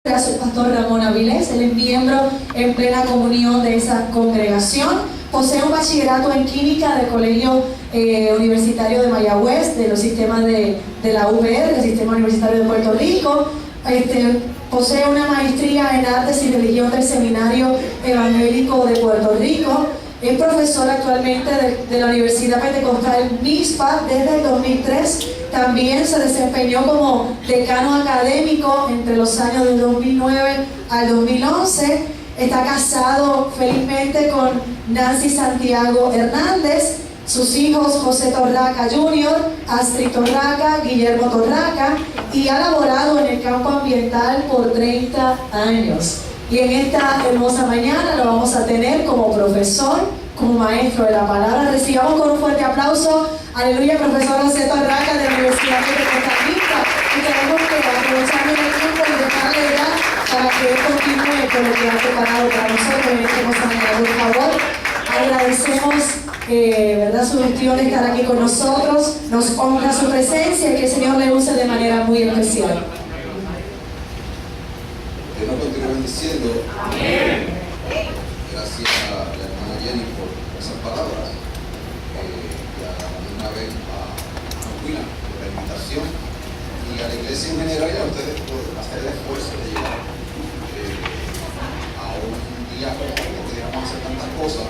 Soy pastor Ramón Avilés, él es miembro en plena comunión de esa congregación. Posee un bachillerato en química del Colegio Universitario de Mayagüez, de los sistemas de la UVR, del Sistema Universitario de Puerto Rico. Posee una maestría en Artes y Religión del Seminario Evangélico de Puerto Rico. Es profesor actualmente de la Universidad Pentecostal MISPA desde el 2003. También se desempeñó como decano académico entre los años del 2009 al 2011. Está casado felizmente con Nancy Santiago Hernández. Sus hijos José Torraca Jr., Astrid Torraca, Guillermo Torraca, y ha laborado en el campo ambiental por 30 años. Y en esta hermosa mañana lo vamos a tener como profesor, como maestro de la palabra. Recibamos con un fuerte aplauso, aleluya, profesor José Torraca de la Universidad Pentecostal. Y tenemos que aprovechar el tiempo y dejarle ya para que él continúe con lo que ha preparado para nosotros en esta hermosa mañana. Por favor, agradecemos ¿verdad? Su gestión de estar aquí con nosotros. Nos honra su presencia y que el Señor le use de manera muy especial. Dios nos continúe bendiciendo. Amén. Gracias a la hermana Jenny por esas palabras. Y a la misma vez a Willa por la invitación. Y a la iglesia en general y a ustedes por hacer el esfuerzo de llegar a un día que pudiéramos hacer tantas cosas,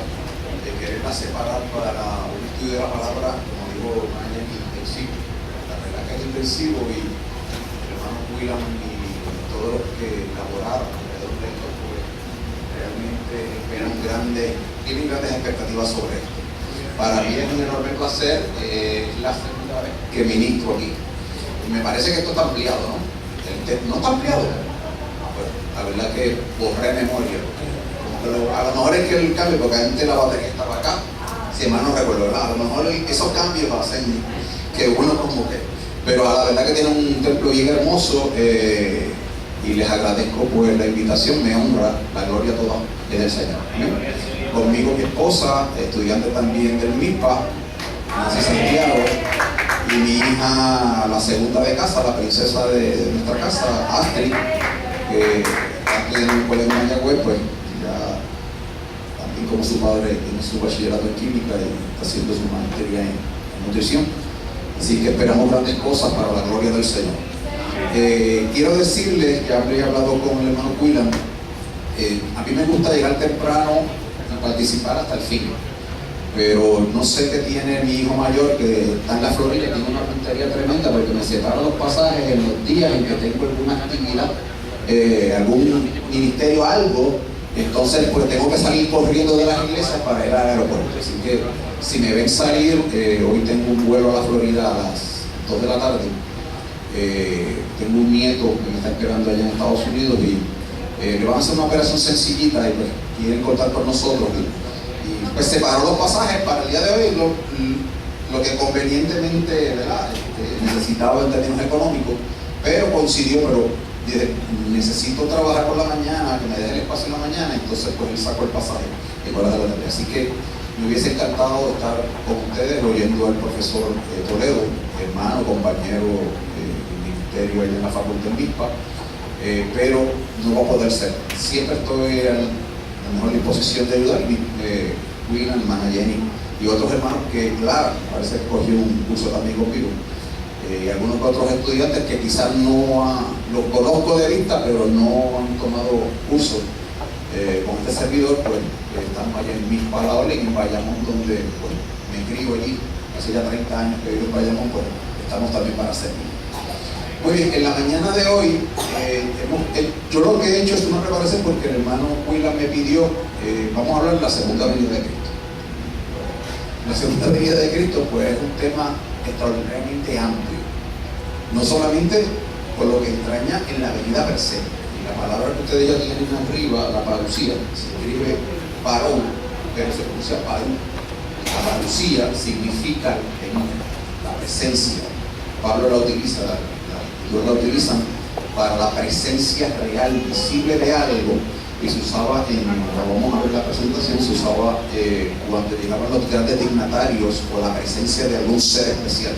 de quererla separar para un estudio de la palabra, como digo, hermana Jenny, intensivo. La verdad que es intensivo y el hermano William y todos los que laboraron alrededor de esto, pues realmente tienen grandes expectativas sobre esto. Para mí es un enorme placer, es la segunda vez que ministro aquí. Y me parece que esto está ampliado, ¿no? ¿No está ampliado? Bueno, la verdad que borré memoria, pero a lo mejor es que el cambio, porque antes la batería estaba acá, si mal no recuerdo, ¿verdad? A lo mejor esos cambios hacen que uno como que... Pero a la verdad que tiene un templo bien hermoso, y les agradezco pues la invitación, me honra, la gloria toda es del Señor. ¿Sí? Conmigo mi esposa, estudiante también del MISPA, Nancy Santiago, y mi hija, la segunda de casa, la princesa de nuestra casa, Astrid, que está estudiando en el colegio de Mayagüez, pues ya también como su padre tiene su bachillerato en química y está haciendo su maestría en nutrición. Así que esperamos grandes cosas para la gloria del Señor. Quiero decirles que habré hablado con el hermano William. A mí me gusta llegar temprano y participar hasta el fin, pero no sé qué tiene mi hijo mayor, que está en la Florida, tiene una puntería tremenda, porque me separan los pasajes en los días en que tengo alguna actividad, algún ministerio, algo. Entonces pues tengo que salir corriendo de las iglesias para ir al aeropuerto. Así que si me ven salir, hoy tengo un vuelo a la Florida a las 2 de la tarde. Tengo un nieto que me está esperando allá en Estados Unidos y le van a hacer una operación sencillita y pues quieren contar con nosotros y pues separó los pasajes para el día de hoy, lo que convenientemente, ¿verdad? Necesitaba en términos económicos, pero coincidió, pero necesito trabajar por la mañana, que me deje el espacio en la mañana, entonces pues él sacó el pasaje y por la tarde. Así que me hubiese encantado estar con ustedes oyendo al profesor Toledo, hermano, compañero ministerio en la facultad de MISPA, pero no va a poder ser. Siempre estoy a la mejor disposición de ayudar. William, hermana Jenny y otros hermanos que, claro, parece que cogió un curso también conmigo. Y algunos otros estudiantes que quizás los conozco de vista, pero no han tomado curso con este servidor, pues estamos allá en MISPA La Orden, en Bayamón, donde pues, me inscribo allí. Hace ya 30 años que vivo en Bayamón, pues estamos también para servir. Muy bien, en la mañana de hoy, yo lo que he hecho es una preparación porque el hermano William me pidió, vamos a hablar de la segunda venida de Cristo. La segunda venida de Cristo, pues es un tema extraordinariamente amplio. No solamente por lo que entraña en la venida per se. Y la palabra que ustedes ya tienen arriba, la parucía, se escribe parón, pero se pronuncia parón. La parucía significa la presencia. Pablo la utiliza, Dios la utilizan para la presencia real, visible de algo, y se usaba vamos a ver la presentación, se usaba cuando llegaban los grandes dignatarios o la presencia de algún ser especial.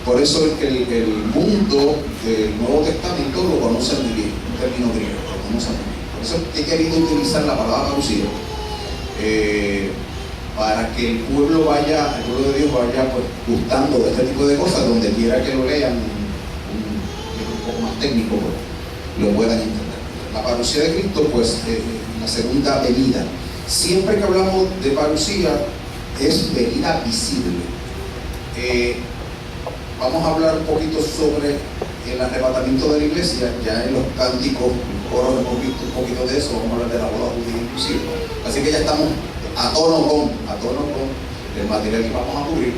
Por eso es que el mundo del Nuevo Testamento lo conoce muy bien. término griego, pero vamos a ver. Por eso he querido utilizar la palabra parucía, para que el pueblo de Dios vaya pues, gustando de este tipo de cosas, donde quiera que lo lean, un poco más técnico, pues, lo puedan entender. La parucía de Cristo, pues, la segunda venida. Siempre que hablamos de parucía, es venida visible. Vamos a hablar un poquito sobre el arrebatamiento de la iglesia. Ya en los cánticos, hemos visto un poquito de eso. Vamos a hablar de la boda judía inclusive. Así que ya estamos a tono con el material que vamos a cubrir.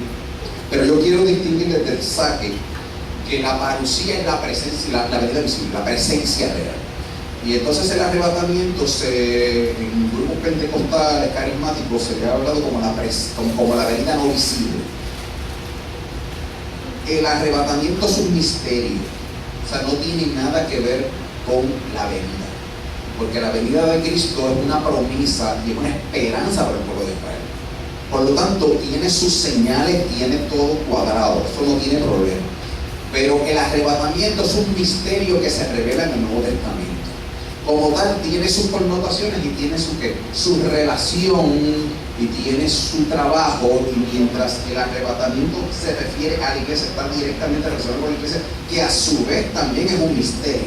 Pero yo quiero distinguir desde el saque que la parucía es la presencia, la venida visible, la presencia real. Y entonces el arrebatamiento en grupos pentecostales, carismáticos, se le ha hablado como la venida no visible. El arrebatamiento es un misterio, o sea, no tiene nada que ver con la venida, porque la venida de Cristo es una promesa y es una esperanza para el pueblo de Israel. Por lo tanto, tiene sus señales, tiene todo cuadrado, eso no tiene problema. Pero el arrebatamiento es un misterio que se revela en el Nuevo Testamento. Como tal, tiene sus connotaciones y tiene su relación y tiene su trabajo, y mientras el arrebatamiento se refiere a la iglesia, está directamente relacionado con la iglesia, que a su vez también es un misterio.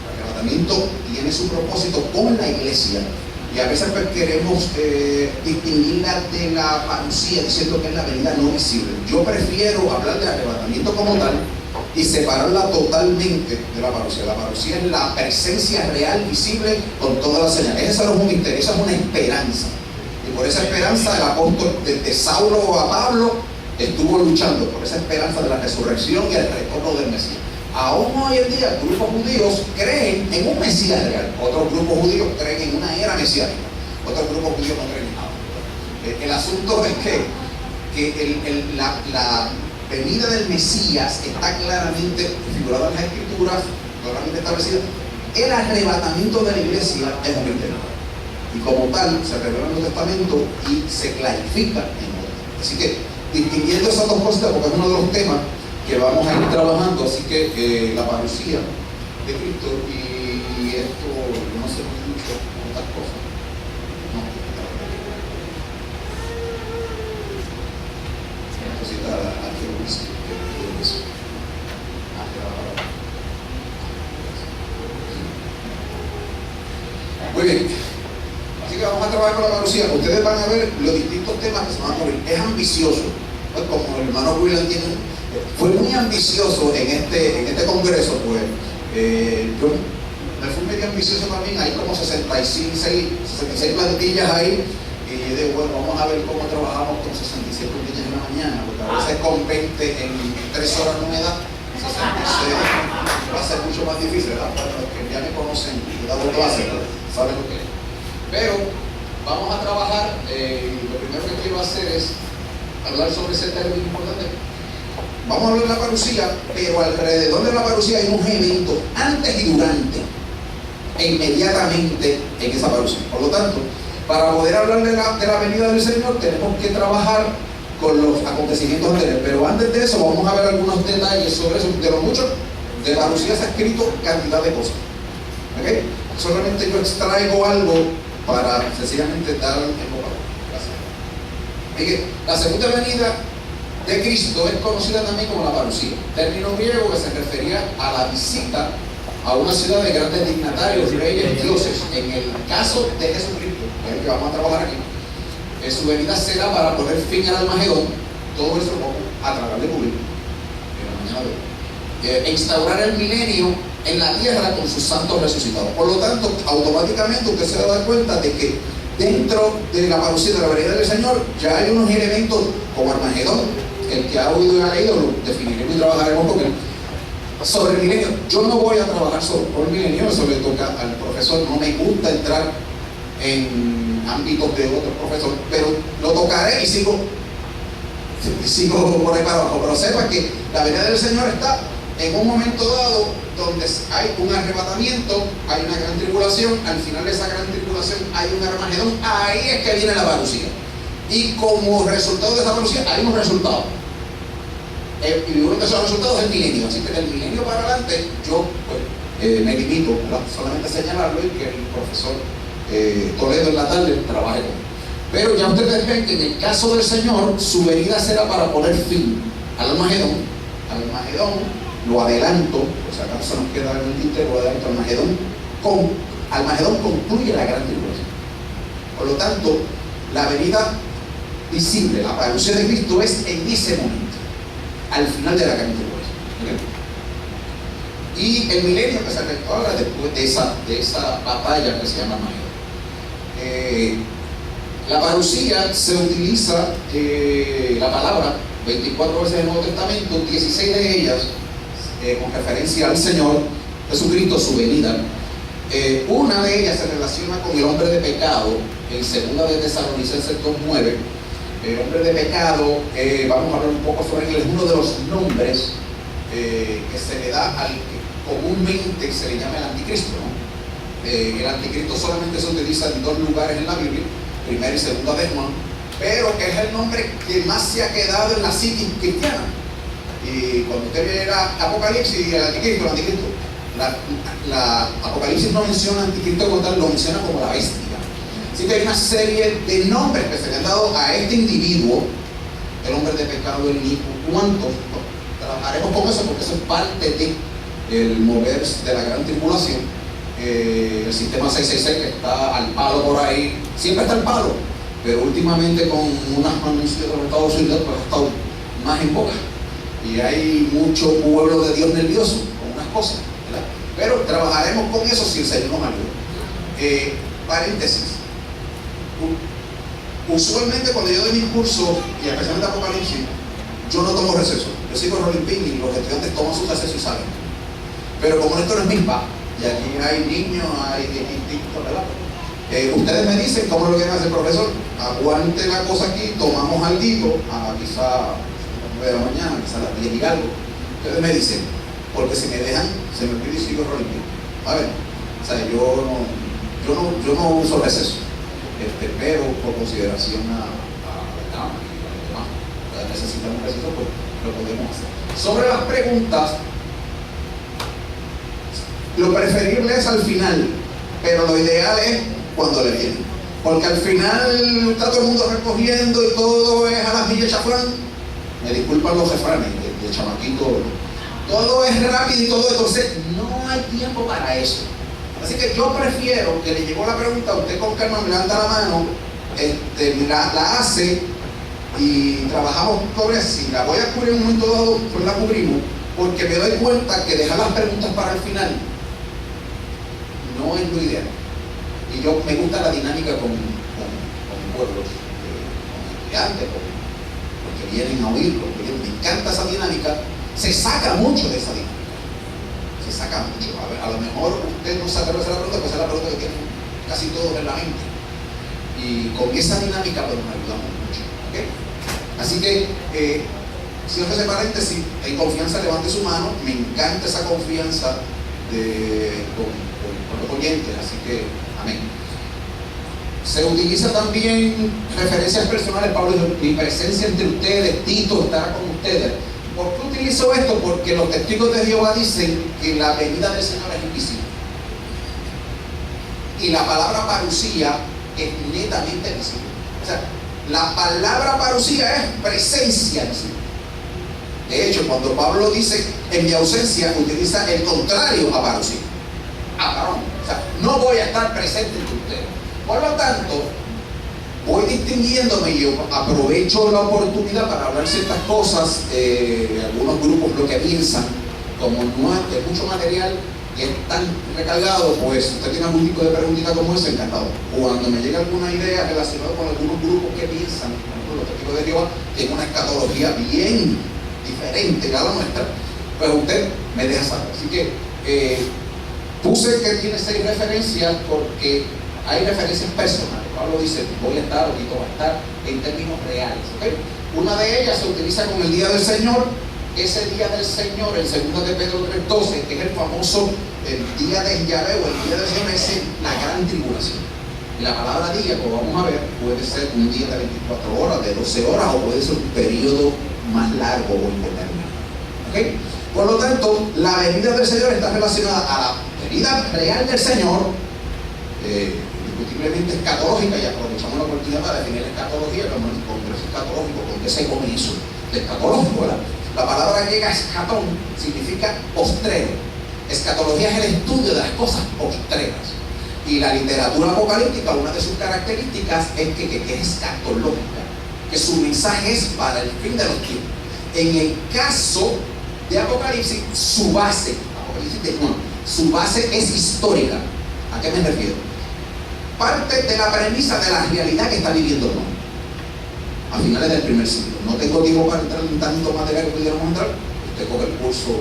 El arrebatamiento tiene su propósito con la iglesia, y a veces pues queremos distinguirla de la parucía diciendo que es la venida no visible. Yo prefiero hablar de arrebatamiento como tal y separarla totalmente de la parucía. La parucía es la presencia real, visible, con todas las señales. Eso no es un misterio, eso es una esperanza. Y por esa esperanza el apóstol, desde Saulo a Pablo, estuvo luchando por esa esperanza de la resurrección y el retorno del Mesías. Aún hoy en día grupos judíos creen en un Mesías real, otros grupos judíos creen en una era mesiánica, otros grupos judíos no creen en nada. El asunto es que la venida del Mesías está claramente figurada en las Escrituras, claramente establecida. El arrebatamiento de la iglesia es un misterio, y como tal se revela en el Nuevo Testamento y se clarifica en el Nuevo Testamento. Así que distinguiendo esas dos cosas, porque es uno de los temas que vamos a ir trabajando, así que la parucía de Cristo y esto no se me mucho otras cosas. No. Cosita arqueológica. Muy bien. Así que vamos a trabajar con la parucía. Ustedes van a ver los distintos temas que se van a cubrir. Es ambicioso. Pues como el hermano William fue muy ambicioso en este congreso, pues yo me fui medio ambicioso también. Hay como 66 plantillas ahí, y yo digo, bueno, vamos a ver cómo trabajamos con 66 plantillas en la mañana, porque a veces con 20 en 3 horas no me da, 66 va a ser mucho más difícil, ¿verdad? Para los que ya me conocen, he dado clases, saben lo que es. Pero vamos a trabajar, lo primero que quiero hacer es hablar sobre ese término importante. Vamos a hablar de la parucía, pero alrededor de la parucía hay unos eventos antes y durante e inmediatamente en esa parucía. Por lo tanto, para poder hablar de la venida del Señor tenemos que trabajar con los acontecimientos anteriores, pero antes de eso vamos a ver algunos detalles sobre eso. De lo mucho de parucía se ha escrito cantidad de cosas, ¿okay? Solamente yo extraigo algo para sencillamente dar en boca. Gracias. La segunda venida de Cristo es conocida también como la parucía, término griego que se refería a la visita a una ciudad de grandes dignatarios, reyes, dioses. En el caso de Jesucristo, el que vamos a trabajar aquí, su venida será para poner fin al Armagedón. Todo eso lo vamos a tratar de cubrir en la mañana de hoy. E instaurar el milenio en la tierra con sus santos resucitados. Por lo tanto, automáticamente usted se va a dar cuenta de que dentro de la parucía de la venida del Señor ya hay unos elementos como Armagedón. El que ha oído y ha leído lo definiremos y trabajaremos con él. Sobre el milenio, yo no voy a trabajar por el milenio, eso le toca al profesor. No me gusta entrar en ámbitos de otros profesores, pero lo tocaré y sigo por ahí para abajo. Pero sepa que la venida del Señor está en un momento dado donde hay un arrebatamiento, hay una gran tribulación, al final de esa gran tribulación hay un Armagedón. Ahí es que viene la parucía, y como resultado de esa parucía hay unos resultados, y uno de esos resultados es el milenio. Así que del milenio para adelante yo pues me limito, ¿verdad?, solamente a señalarlo y que el profesor Toledo en la tarde trabaje con él. Pero ya ustedes ven que en el caso del Señor, su venida será para poner fin al Armagedón. Lo adelanto, por si acaso se nos queda en el tintero, lo adelanto. Armagedón concluye la gran tribulación. Por lo tanto, la venida visible, la parucía de Cristo, es en ese momento, al final de la gran tribulación. ¿Okay? Y el milenio que se efectuará después de esa batalla que se llama Armagedón. La parucía se utiliza, la palabra, 24 veces en el Nuevo Testamento, 16 de ellas con referencia al Señor Jesucristo, su venida. Una de ellas se relaciona con el hombre de pecado, en 2 de Tesalonicenses 2:9. El hombre de pecado, vamos a hablar un poco sobre él, es uno de los nombres que se le da al que comúnmente se le llama el anticristo, ¿no? El anticristo solamente se utiliza en 2 lugares en la Biblia, 1 y 2 de Juan, pero es el nombre que más se ha quedado en la psiquis cristiana. Y cuando usted ve Apocalipsis y el anticristo, la Apocalipsis no menciona anticristo como tal, lo menciona como la bestia. Así que hay una serie de nombres que se le han dado a este individuo, el hombre de pecado, el inicuo. ¿Cuántos? Trabajaremos con eso porque eso es parte del mover de la gran tribulación. El sistema 666 que está al palo por ahí, siempre está al palo, pero últimamente con unas anuncios de los Estados Unidos pues ha estado más en boca y hay mucho pueblo de Dios nervioso con unas cosas, ¿verdad? Pero trabajaremos con eso si el Señor nos ayuda. Paréntesis, usualmente cuando yo doy mis cursos y especialmente Apocalipsis, yo no tomo receso, yo sigo rolling pin y los estudiantes toman su receso y salen, pero como esto no es MISPA y aquí hay niños, hay distintos, ¿verdad? Ustedes me dicen cómo lo quieren hacer, profesor. Aguante la cosa aquí, tomamos algo, quizá a las 9 de la mañana, quizá a las 10 y algo. Ustedes me dicen, porque si me dejan, se me pide y sigo rolling. A ver, o sea, yo no uso receso, pero por consideración a la cama y a los demás, necesitamos receso, pues lo podemos hacer. Sobre las preguntas, lo preferible es al final, pero lo ideal es cuando le vienen, porque al final está todo el mundo recogiendo y todo es a las millas chaflán. Me disculpan los refranes de chamaquito, todo es rápido y todo, entonces no hay tiempo para eso. Así que yo prefiero que le llegó la pregunta, usted con calma me levanta la mano, la hace y trabajamos sobre eso. Si la voy a cubrir en un momento dado, pues la cubrimos, porque me doy cuenta que dejar las preguntas para el final no es lo ideal. Y yo me gusta la dinámica con pueblos, con estudiantes, con los que vienen a oírlo, me encanta esa dinámica. Se saca mucho de esa dinámica, se saca mucho. A lo mejor usted no sabe hacer la pregunta, pues es la pregunta que tienen casi todos en la mente, y con esa dinámica pues nos ayudamos mucho, ¿okay? Así que si no hace paréntesis, en confianza levante su mano. Me encanta esa confianza con los oyentes, así que amén. Se utiliza también referencias personales. Pablo dijo, mi presencia entre ustedes, Tito estará con ustedes. ¿Por qué utilizo esto? Porque los testigos de Jehová dicen que la venida del Señor es invisible. Y la palabra parucía es netamente visible. O sea, la palabra parucía es presencia visible. De hecho, cuando Pablo dice en mi ausencia, utiliza el contrario a parucía. O sea, no voy a estar presente entre ustedes. Por lo tanto, voy distinguiéndome y yo aprovecho la oportunidad para hablar ciertas cosas. Algunos grupos lo que piensan, como no es mucho material y es tan recargado, pues si usted tiene algún tipo de preguntita como esa, encantado. Cuando me llega alguna idea relacionada con algunos grupos que piensan, por ejemplo, los testigos de Jehová, tienen una escatología bien diferente a la nuestra, pues usted me deja saber. Así que puse que tiene 6 referencias porque hay referencias personales. Pablo dice, voy a estar o Tito va a estar, en términos reales, ¿okay? Una de ellas se utiliza con el día del Señor. Ese día del Señor, el 2 de Pedro 3:12, es el famoso día de Yahvé o el día del Señor, es la gran tribulación. Y la palabra día, como vamos a ver, puede ser un día de 24 horas, de 12 horas, o puede ser un periodo más largo o indeterminado, ¿okay? Por lo tanto, la venida del Señor está relacionada a la venida real del Señor, indiscutiblemente escatológica, y aprovechamos la oportunidad para definir la escatología, como el congreso escatológico, ¿con qué se come eso? De escatológico, ¿verdad? La palabra griega escatón significa postrero. Escatología es el estudio de las cosas postreras. Y la literatura apocalíptica, una de sus características es que es escatológica, que su mensaje es para el fin de los tiempos. En el caso de Apocalipsis, su base, Apocalipsis de Juan, su base es histórica. ¿A qué me refiero? Parte de la premisa de la realidad que está viviendo Juan a finales del primer siglo. No tengo tiempo para entrar en tanto material que pudiéramos entrar. Usted coge el curso,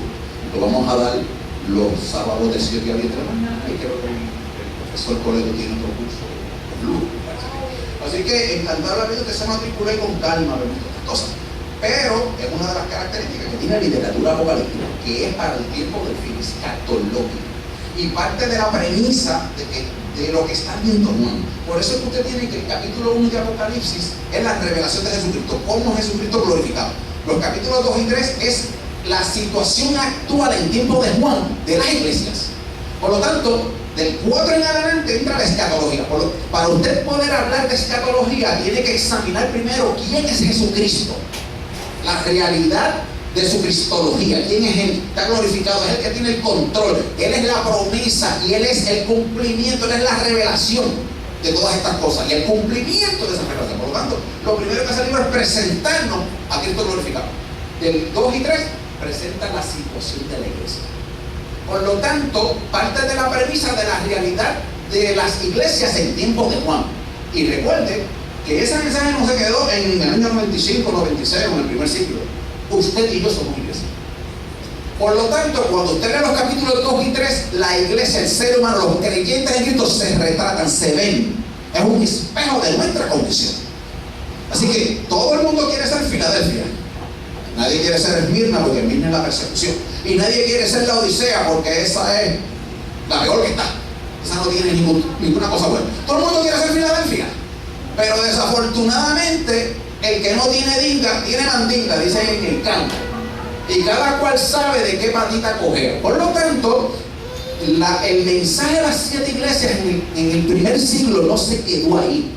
lo vamos a dar los sábados de 7 a 10 de la mañana, y creo que el profesor Coleto tiene otro curso de Blue. Así que encantadamente usted se matricule con calma, vemos estas cosas. Pero es una de las características que tiene la literatura apocalíptica, que es para el tiempo del fin, escatológico. Y parte de la premisa de lo que está viendo Juan. Por eso es que usted tiene que el capítulo 1 de Apocalipsis es la revelación de Jesucristo, cómo Jesucristo glorificado. Los capítulos 2 y 3 es la situación actual en tiempo de Juan, de las iglesias. Por lo tanto, del 4 en adelante entra la escatología. Para usted poder hablar de escatología, tiene que examinar primero quién es Jesucristo, la realidad de su cristología, quién es Él, está glorificado, es el que tiene el control, Él es la promesa y Él es el cumplimiento, Él es la revelación de todas estas cosas y el cumplimiento de esa revelación. Por lo tanto, lo primero que hace el libro es presentarnos a Cristo glorificado. Del 2 y 3 presenta la situación de la iglesia. Por lo tanto, parte de la premisa de la realidad de las iglesias en tiempos de Juan. Y recuerde que ese mensaje no se quedó en el año 95, 96 o en el primer siglo. Usted y yo somos iglesia. Por lo tanto, cuando usted lee los capítulos 2 y 3, la iglesia, el ser humano, los creyentes en Cristo se retratan, se ven. Es un espejo de nuestra condición. Así que todo el mundo quiere ser Filadelfia. Nadie quiere ser Esmirna porque Esmirna es la persecución. Y nadie quiere ser la Odisea porque esa es la peor que está. Esa no tiene ninguna cosa buena. Todo el mundo quiere ser Filadelfia. Pero desafortunadamente, el que no tiene dinga, tiene mandinga, dicen en el campo. Y cada cual sabe de qué patita coger. Por lo tanto, el mensaje de las 7 iglesias en el primer siglo no se quedó ahí.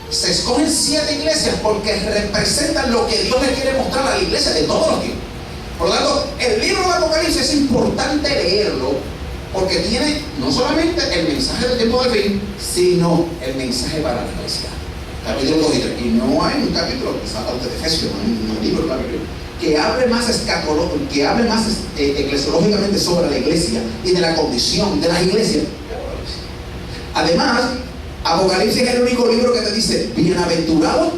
Se escogen 7 iglesias porque representan lo que Dios le quiere mostrar a la iglesia de todos los tiempos. Por lo tanto, el libro de Apocalipsis es importante leerlo porque tiene no solamente el mensaje del tiempo del fin, sino el mensaje para la iglesia. Capítulo 2 y 3. Y no hay un capítulo, quizás aparte de Efesios, no hay un libro de la Biblia, que hable más eclesiológicamente sobre la iglesia y de la condición de las iglesias. Además, Apocalipsis es el único libro que te dice: bienaventurado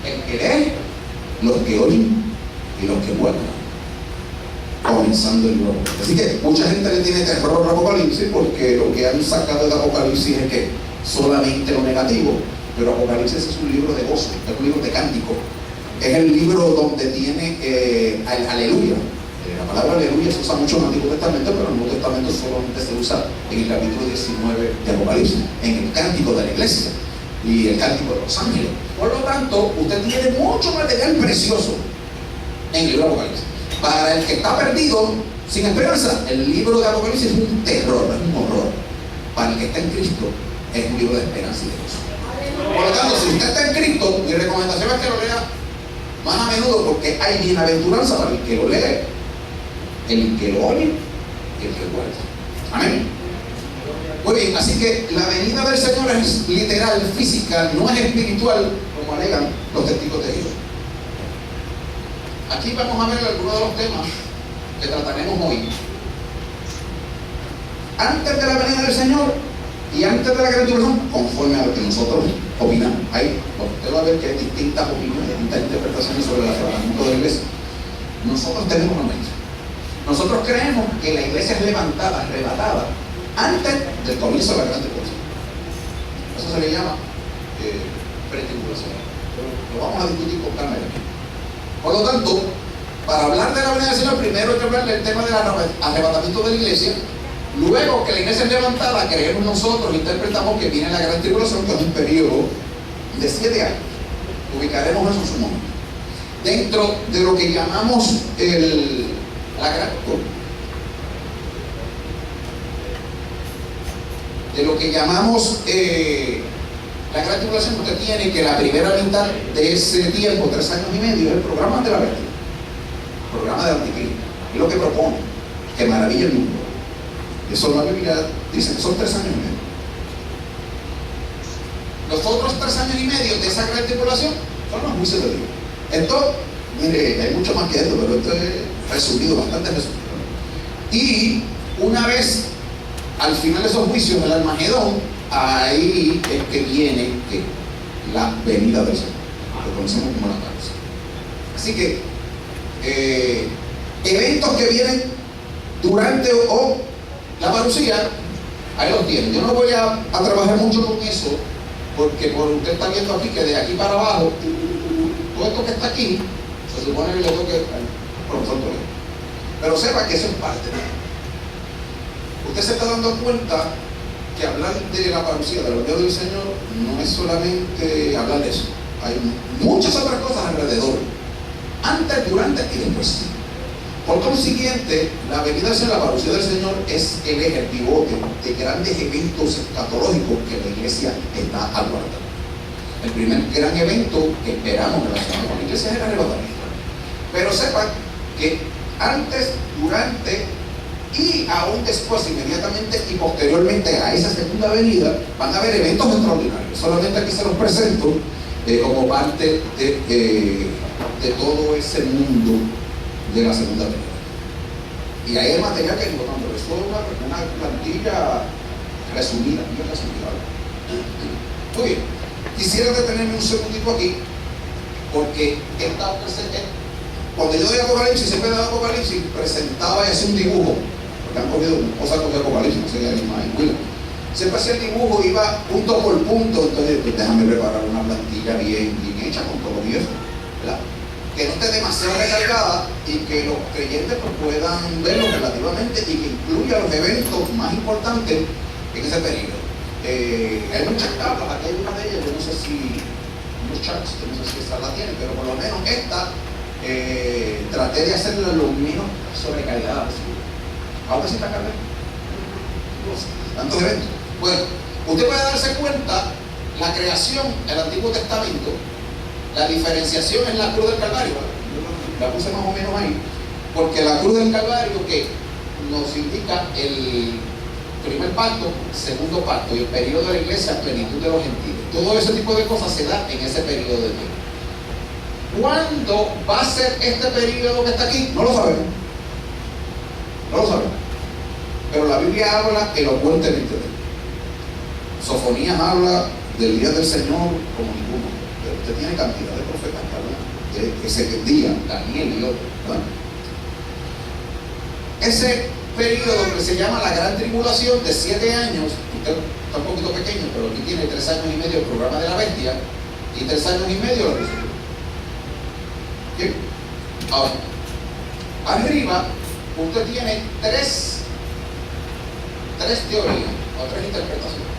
el que lee, los que oyen y los que guardan. Comenzando el libro. Así que mucha gente le tiene terror al Apocalipsis porque lo que han sacado de Apocalipsis es que solamente lo negativo. Pero Apocalipsis es un libro de gozo, es un libro de cántico. Es el libro donde tiene aleluya. La palabra aleluya se usa mucho en el Antiguo Testamento, pero en el Nuevo Testamento solamente se usa en el capítulo 19 de Apocalipsis, en el cántico de la iglesia y el cántico de los ángeles. Por lo tanto, usted tiene mucho material precioso en el libro de Apocalipsis. Para el que está perdido, sin esperanza, el libro de Apocalipsis es un terror, es un horror. Para el que está en Cristo, es un libro de esperanza y de gozo. Por lo tanto, si usted está en Cristo, mi recomendación es que lo lea más a menudo, porque hay bienaventuranza para el que lo lee, el que lo oye y el que lo guarda. Amén. Muy bien, así que la venida del Señor es literal, física, no es espiritual, como alegan los testigos de Jehová. Aquí vamos a ver algunos de los temas que trataremos hoy. Antes de la venida del Señor y antes de la gran tribulación, conforme a lo que nosotros opinamos. Ahí usted va a ver que hay distintas opiniones, distintas interpretaciones sobre el arrebatamiento de la iglesia. Nosotros tenemos una mente. Nosotros creemos que la iglesia es levantada, arrebatada, antes del comienzo de la gran tribulación. Eso se le llama pretribulación. Lo vamos a discutir con calma aquí. Por lo tanto, para hablar de la venida del Señor, primero hay que hablar del tema del arrebatamiento de la iglesia. Luego que la iglesia es levantada, creemos nosotros, interpretamos que viene la gran tribulación, que es un periodo de 7 años. Ubicaremos eso en su momento. Dentro de lo que llamamos de lo que llamamos la gran tribulación, usted tiene que la primera mitad de ese tiempo, 3 años y medio, es el programa de la bestia, el programa del anticristo. Es lo que propone, que maravilla el mundo. Eso la Biblia dice que son 3 años y medio. Los otros 3 años y medio de esa gran tribulación son los juicios de Dios. Esto, mire, hay mucho más que esto, pero esto es resumido, bastante resumido. Y una vez al final de esos juicios del Armagedón, ahí es que viene la venida del Señor, lo conocemos como la parucía. Así que eventos que vienen durante o la parucía, ahí los tienen. Yo no voy a trabajar mucho con eso, porque usted está viendo aquí que de aquí para abajo, todo esto que está aquí, se supone que le toque al profesor Toledo. Pero sepa que eso es parte. Usted se está dando cuenta que hablar de la parucía, de los días del Señor, no es solamente hablar de eso. Hay muchas otras cosas alrededor, antes, durante y después. Por consiguiente, la venida hacia la parucía del Señor es el eje, el pivote de grandes eventos escatológicos que la iglesia está aguardando. El primer gran evento que esperamos relacionado con la iglesia es el arrebatamiento. Pero sepan que antes, durante y aún después, inmediatamente y posteriormente a esa segunda venida, van a haber eventos extraordinarios. Solamente aquí se los presento como parte de todo ese mundo de la segunda venida. Y ahí el material que estoy botando, eso es una plantilla resumida, bien resumida. Muy bien, quisiera detenerme un segundito aquí, porque cuando yo doy Apocalipsis, siempre doy Apocalipsis, presentaba y hacía un dibujo, porque han cogido cosas con Apocalipsis, no sé qué más en Willa. Siempre hacía el dibujo, iba punto por punto, entonces pues, déjame preparar una plantilla bien hecha con todo eso, ¿verdad? Que no esté demasiado recargada y que los creyentes pues, puedan verlo relativamente y que incluya los eventos más importantes en ese periodo. Hay muchas tablas, aquí hay una de ellas, yo no sé si los charts, yo no sé si esta la tienen, pero por lo menos esta traté de hacerla lo menos sobrecargada posible. Ahora sí está cargada. Tantos eventos. Bueno, usted puede darse cuenta la creación, el Antiguo Testamento. La diferenciación es la cruz del Calvario, la puse más o menos ahí, porque la cruz del Calvario que nos indica el primer pacto, segundo pacto y el periodo de la iglesia, plenitud de los gentiles. Todo ese tipo de cosas se da en ese periodo de tiempo. ¿Cuándo va a ser este periodo que está aquí? No lo sabemos. No lo sabemos. Pero la Biblia habla elocuentemente de él. Sofonías habla del día del Señor como ninguno. Usted tiene cantidad de profetas que se vendían, Daniel y otros, ¿verdad? Ese periodo que se llama la gran tribulación de 7 años, usted está un poquito pequeño, pero aquí tiene 3 años y medio el programa de la bestia y 3 años y medio la resurrección. Bien, ahora, arriba usted tiene tres teorías o 3 interpretaciones.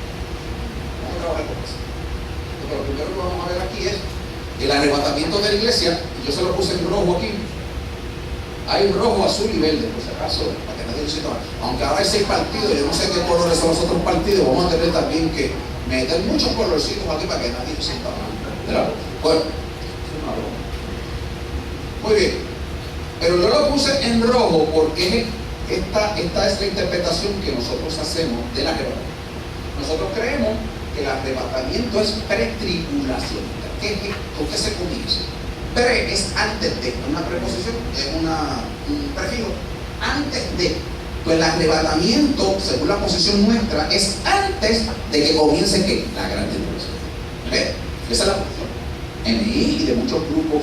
Vamos a trabajar con eso. Lo primero que vamos a ver aquí es el arrebatamiento de la iglesia, y yo se lo puse en rojo aquí. Hay rojo, azul y verde, por si acaso, para que nadie lo sepa. Aunque ahora hay 6 partidos, yo no sé qué colores son los otros partidos, vamos a tener también que meter muchos colorcitos aquí para que nadie lo sienta mal. ¿Verdad? Bueno, muy bien. Pero yo lo puse en rojo porque esta es la interpretación que nosotros hacemos del arrebatamiento. Nosotros creemos que el arrebatamiento es pretribulación. ¿Con qué se comienza? Pre es antes de, una preposición, es un prefijo, antes de. Pues el arrebatamiento, según la posición nuestra, es antes de que comience ¿qué? La gran tribulación. ¿Ves? Esa es la posición. MI y de muchos grupos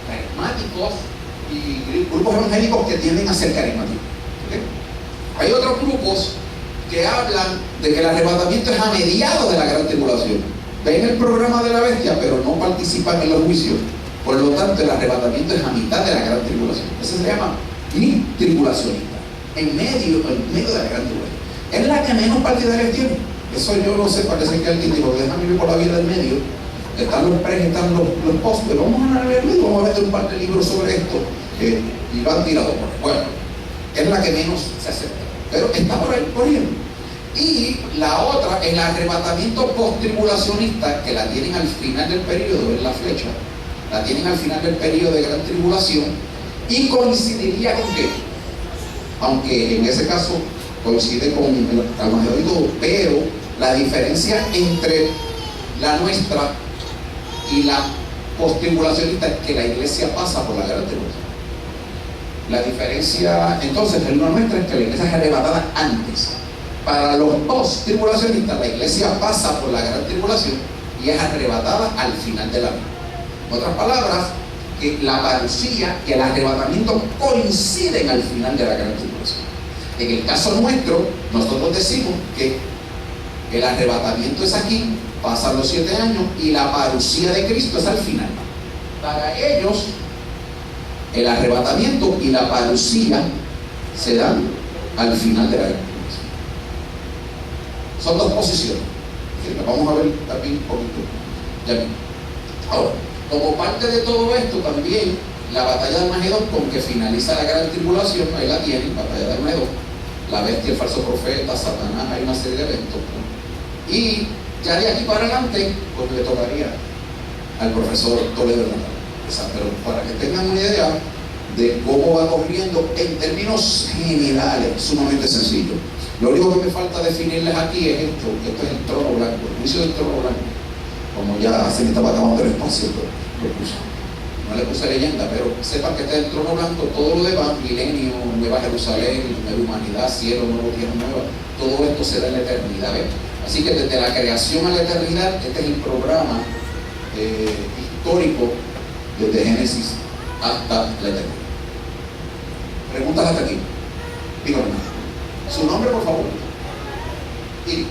carismáticos y grupos evangélicos que tienden a ser carismáticos. ¿Okay? Hay otros grupos que hablan de que el arrebatamiento es a mediados de la gran tribulación. Ven el programa de la bestia, pero no participan en los juicios. Por lo tanto, el arrebatamiento es a mitad de la gran tribulación. Eso se llama ni tribulacionista. En medio de la gran tribulación. Es la que menos partidarios tiene. Eso yo no sé, parece que alguien dijo, déjame ir por la vía del medio. Están los pres, están los post, pero vamos a leerlo y vamos a ver un par de libros sobre esto. Y van tirados por ahí. Bueno, es la que menos se acepta. Pero está por ahí, por ejemplo. Y la otra, el arrebatamiento post-tribulacionista, que la tienen al final del periodo, es la flecha, la tienen al final del periodo de gran tribulación, y coincidiría con qué, aunque en ese caso coincide con el Armagedón y todo, pero la diferencia entre la nuestra y la post-tribulacionista es que la iglesia pasa por la gran tribulación. La diferencia entonces en la nuestra es que la iglesia es arrebatada antes. Para los post-tribulacionistas, la iglesia pasa por la gran tribulación y es arrebatada al final de la vida. En otras palabras, que la parucía y el arrebatamiento coinciden al final de la gran tribulación. En el caso nuestro, nosotros decimos que el arrebatamiento es aquí, pasan los 7 años y la parucía de Cristo es al final. Para ellos, el arrebatamiento y la parucía se dan al final de la gran tribulación. Son dos posiciones. Vamos a ver también un poquito. Ahora, como parte de todo esto también la batalla de Armagedón, con que finaliza la gran tribulación, ahí la tienen, batalla de Armagedón, la bestia, el falso profeta, Satanás, hay una serie de eventos, ¿no? Y ya de aquí para adelante, pues le tocaría al profesor Toledo de la tarde. Pero para que tengan una idea de cómo va corriendo en términos generales, sumamente sencillo. Lo único que me falta definirles aquí es esto es el trono blanco, el juicio del trono blanco. Como ya se me estaba acabando el espacio, lo puse. No le puse leyenda, pero sepan que este es el trono blanco, todo lo demás, milenio, Nueva Jerusalén, nueva humanidad, cielo, nuevo tierra nueva, todo esto será en la eternidad, ¿ves? Así que desde la creación a la eternidad, este es el programa histórico desde Génesis hasta la eternidad. Preguntas hasta aquí. Dígame. Su nombre, por favor. Y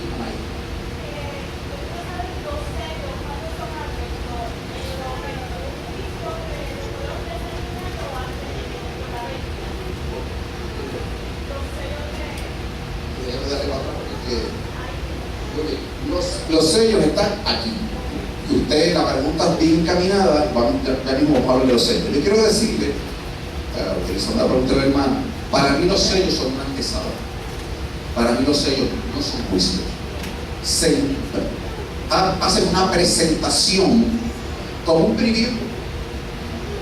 los sellos están aquí. Y ustedes, la pregunta bien encaminada, ya mismo vamos a hablar de los sellos. Yo quiero decirle, utilizando la pregunta de la hermana, para mí los sellos son una antesala. Para mí los sellos no son juicios. Hacen una presentación como un preview.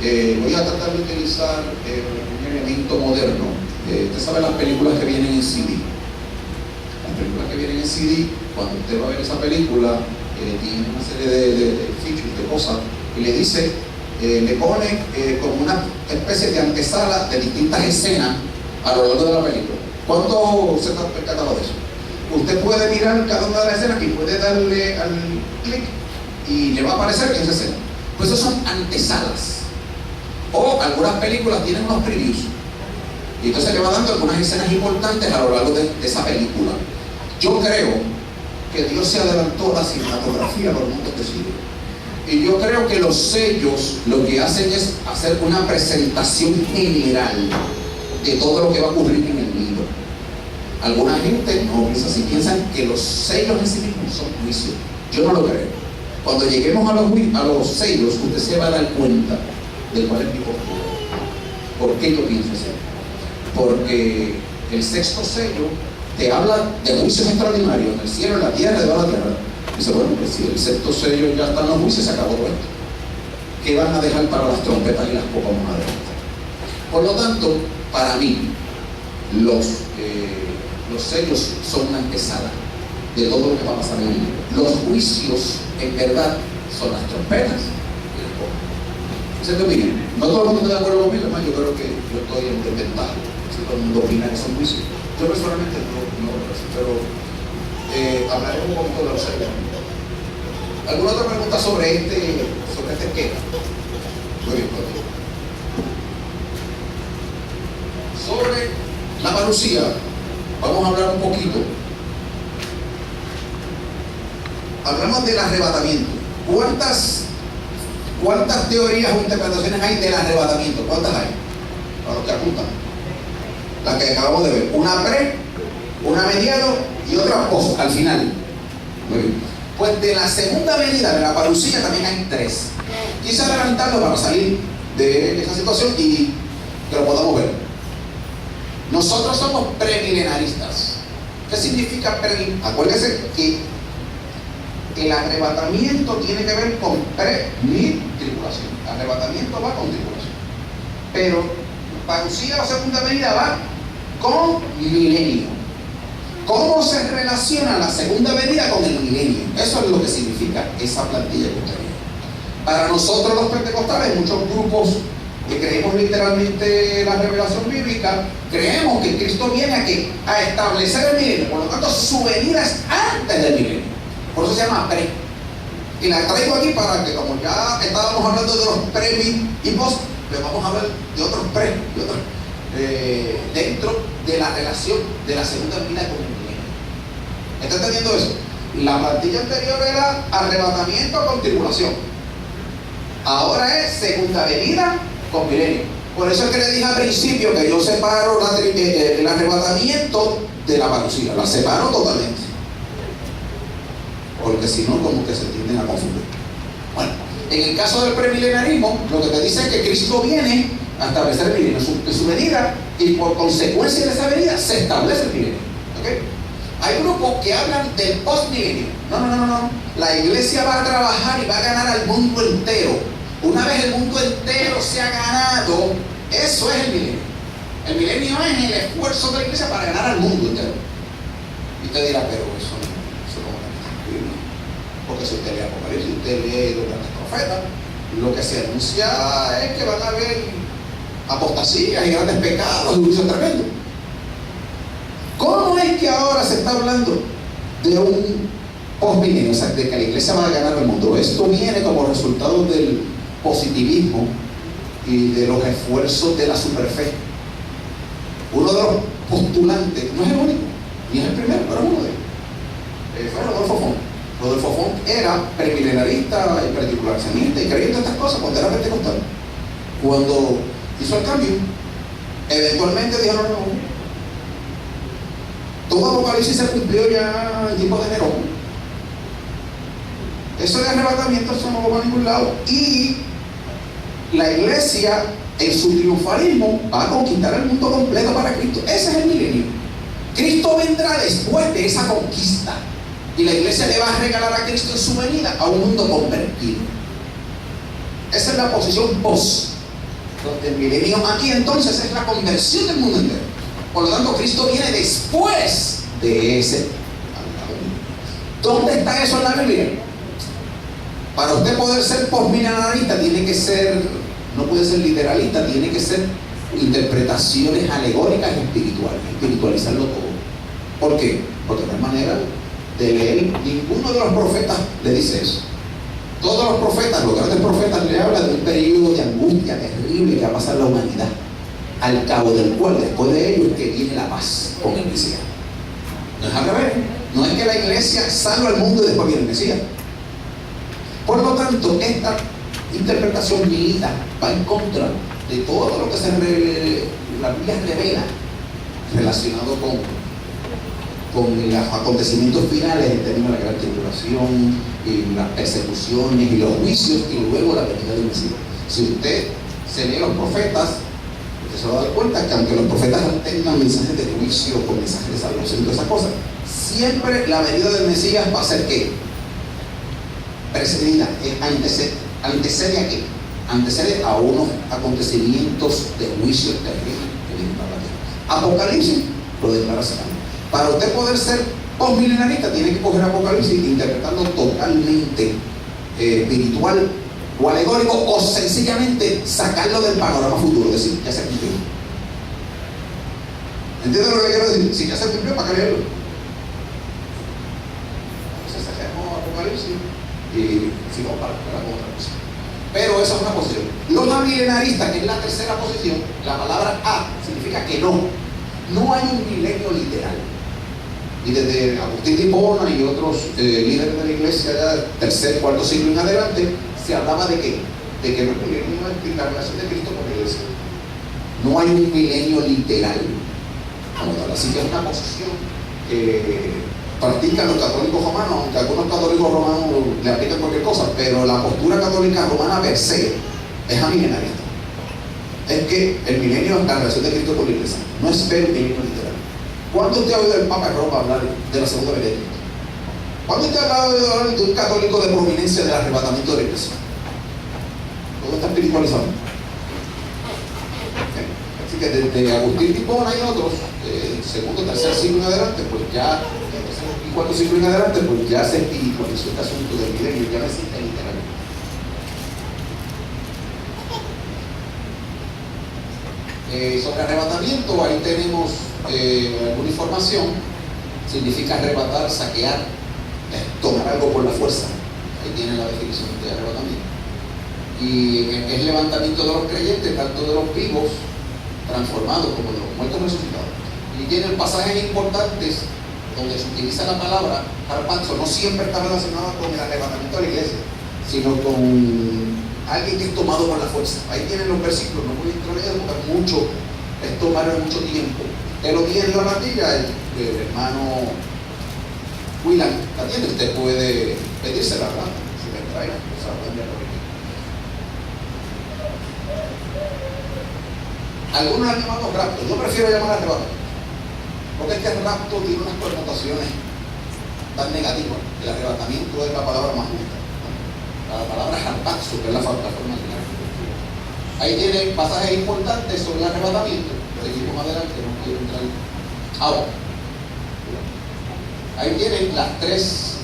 Voy a tratar de utilizar un elemento moderno. Usted sabe las películas que vienen en CD. Las películas que vienen en CD, cuando usted va a ver esa película, tiene una serie de features, de cosas, y le dice, le pone como una especie de antesala de distintas escenas a lo largo de la película. ¿Cuánto se está percatado de eso? Usted puede mirar cada una de las escenas y puede darle al clic y le va a aparecer esa escena. Pues eso son antesalas. O algunas películas tienen unos previews. Y entonces le va dando algunas escenas importantes a lo largo de esa película. Yo creo que Dios se adelantó a la cinematografía por muchos de siglos. Y yo creo que los sellos lo que hacen es hacer una presentación general de todo lo que va a ocurrir en el libro. Alguna gente no piensa así, piensan que los sellos en sí mismos son juicios. Yo no lo creo. Cuando lleguemos a los sellos, usted se va a dar cuenta de cuál es mi postura. ¿Por qué yo pienso así? Porque el sexto sello te habla de juicios extraordinarios en el cielo, en la tierra, debajo de la tierra. Dice, bueno, pues si el sexto sello ya están los juicios, se acabó todo esto. ¿Qué van a dejar para las trompetas y las copas más adelante? Por lo tanto, para mí, los sellos son una antesala de todo lo que va a pasar en el libro. Los juicios, en verdad, son las trompetas y las copas. ¿Se te opina? No todo el mundo está de acuerdo conmigo, hermano. Yo creo que yo estoy en desventaja. Si todo el mundo opina que son juicios. Yo personalmente no lo creo, pero hablaremos un poquito de los sellos. ¿Alguna otra pregunta sobre este esquema? Muy bien, pues. Sobre la parucía, vamos a hablar un poquito. Hablamos del arrebatamiento. ¿Cuántas teorías o interpretaciones hay del arrebatamiento? ¿Cuántas hay? Para los que apuntan. Las que acabamos de ver. Una pre, una mediano y otra post, al final. Muy bien. Pues de la segunda venida de la parucía también hay 3. Quise adelantarlo para salir de esa situación y que lo podamos ver. Nosotros somos premilenaristas. ¿Qué significa? Acuérdese que el arrebatamiento tiene que ver con pre-tribulación. El arrebatamiento va con tribulación. Pero parucía o segunda venida va con milenio. ¿Cómo se relaciona la segunda venida con el milenio? Eso es lo que significa esa plantilla que usted ve. Para nosotros los pentecostales, muchos grupos que creemos literalmente la revelación bíblica, creemos que Cristo viene a establecer el milenio. Por lo tanto, su venida es antes del milenio. Por eso se llama pre. Y la traigo aquí para que, como ya estábamos hablando de los pre y post, le vamos a hablar de otros pre y otros dentro de la relación de la segunda venida con el milenio. ¿Está entendiendo eso? La plantilla anterior era arrebatamiento con tribulación. Ahora es segunda venida con milenio. Por eso es que le dije al principio que yo separo el arrebatamiento de la parucía. La separo totalmente. Porque si no, como que se tienden a confundir. Bueno, en el caso del premilenarismo, lo que te dice es que Cristo viene a establecer el milenio en su venida, y por consecuencia de esa venida se establece el milenio. ¿Okay? Hay grupos que hablan del postmilenio. No. La iglesia va a trabajar y va a ganar al mundo entero. Una vez el mundo entero se ha ganado, eso es el milenio. El milenio es el esfuerzo de la iglesia para ganar al mundo entero. Y usted dirá, pero eso no es Biblia. Porque si usted lee Apocalipsis, usted lee los grandes profetas, lo que se anuncia es que van a haber apostasías y grandes pecados y juicio tremendo. ¿Cómo es que ahora se está hablando de un postmilenio? O sea, de que la iglesia va a ganar el mundo. Esto viene como resultado del positivismo y de los esfuerzos de la superfe. Uno de los postulantes, no es el único, ni es el primero, pero uno de ellos, fue Rodolfo Font. Rodolfo Font era premilenarista y prediculacionista y creyendo estas cosas cuando era pentecostal. Cuando hizo el cambio, eventualmente dijo: no. Todo Apocalipsis se cumplió ya en tiempo de Nerón. Eso de arrebatamiento, eso no va a ningún lado. Y la iglesia, en su triunfalismo, va a conquistar el mundo completo para Cristo. Ese es el milenio. Cristo vendrá después de esa conquista. Y la iglesia le va a regalar a Cristo en su venida a un mundo convertido. Esa es la posición post. Donde el milenio aquí entonces es la conversión del mundo entero. Por lo tanto, Cristo viene después de ese. ¿Dónde está eso en la Biblia? Para usted poder ser postmilenarista tiene que ser, no puede ser literalista, tiene que ser interpretaciones alegóricas y espirituales, espiritualizarlo todo. ¿Por qué? Porque no hay manera de leer, ninguno de los profetas le dice eso. Todos los profetas, los grandes profetas, le hablan de un periodo de angustia terrible que va a pasar la humanidad, al cabo del cual, después de ello, es que viene la paz con el Mesías. No es al revés. No es que la iglesia salva al mundo y después viene el Mesías. Por lo tanto, esta interpretación milita, va en contra de todo lo que la Biblia revela relacionado con los acontecimientos finales en términos de la gran tribulación, y las persecuciones y los juicios, y luego la venida del Mesías. Si usted se lee los profetas, usted se va a dar cuenta que aunque los profetas tengan mensajes de juicio, con mensajes de salvación y todas esas cosas, siempre la venida del Mesías va a ser ¿qué? Precedida, antecede a qué? Antecede a unos acontecimientos de juicio terribles que vienen para la tierra. Apocalipsis lo declara cerrado. Para usted poder ser postmilenarista, tiene que coger Apocalipsis e interpretarlo totalmente espiritual o alegórico, o sencillamente sacarlo del panorama futuro, decir, ya se cumplió. ¿Entiendes lo que le quiero decir? Si ya se cumplió, ¿para qué leerlo? Entonces sacamos Apocalipsis y sigamos para otra cosa. Pero esa es una posición. Los amilenaristas, que es la tercera posición, la palabra A significa que no hay un milenio literal. Y desde Agustín de Hipona y otros líderes de la iglesia ya tercer, cuarto siglo en adelante, se hablaba de qué? De que no es milenio, es la relación de Cristo con la iglesia. No hay un milenio literal. Así que es una posición que practican los católicos romanos, aunque algunos católicos romanos le aplican cualquier cosa, pero la postura católica romana per se es amilenarista. Es que el milenio es la relación de Cristo con la iglesia. No espera un milenio literal. ¿Cuándo usted ha oído al Papa Roma hablar de la segunda venida de Cristo? ¿Cuándo usted ha oído hablar de un católico de prominencia del arrebatamiento de la iglesia? Todo está espiritualizado. ¿Okay? Así que desde Agustín de Hipona y otros, segundo, tercer siglo en adelante, pues ya, y cuarto siglo en adelante, pues ya se espiritualizó este asunto del milenio, ya no existe literal. Sobre arrebatamiento, ahí tenemos alguna información. Significa arrebatar, saquear, tomar algo por la fuerza. Ahí tiene la definición de arrebatamiento. Y es levantamiento de los creyentes, tanto de los vivos transformados como de los muertos resucitados. Y tienen pasajes importantes donde se utiliza la palabra harpazo. No siempre está relacionada con el arrebatamiento de la iglesia, sino con alguien que es tomado por la fuerza. Ahí tienen los versículos, no voy a entrar en porque mucho, es tomarlo mucho tiempo. Usted lo tiene en la plantilla, el hermano Willan la tiene, usted puede pedírsela, ¿verdad? Si me trae, pues se la puede enviar por aquí. Algunos han llamado rapto, yo prefiero llamar arrebato, porque es que el rapto tiene unas connotaciones tan negativas. El arrebatamiento es la palabra más justa. La palabra harpazo, que es la forma de hablar. Ahí tiene pasajes importantes sobre el arrebatamiento. Seguimos adelante, no quiero entrar. Ahora, ahí tienen las tres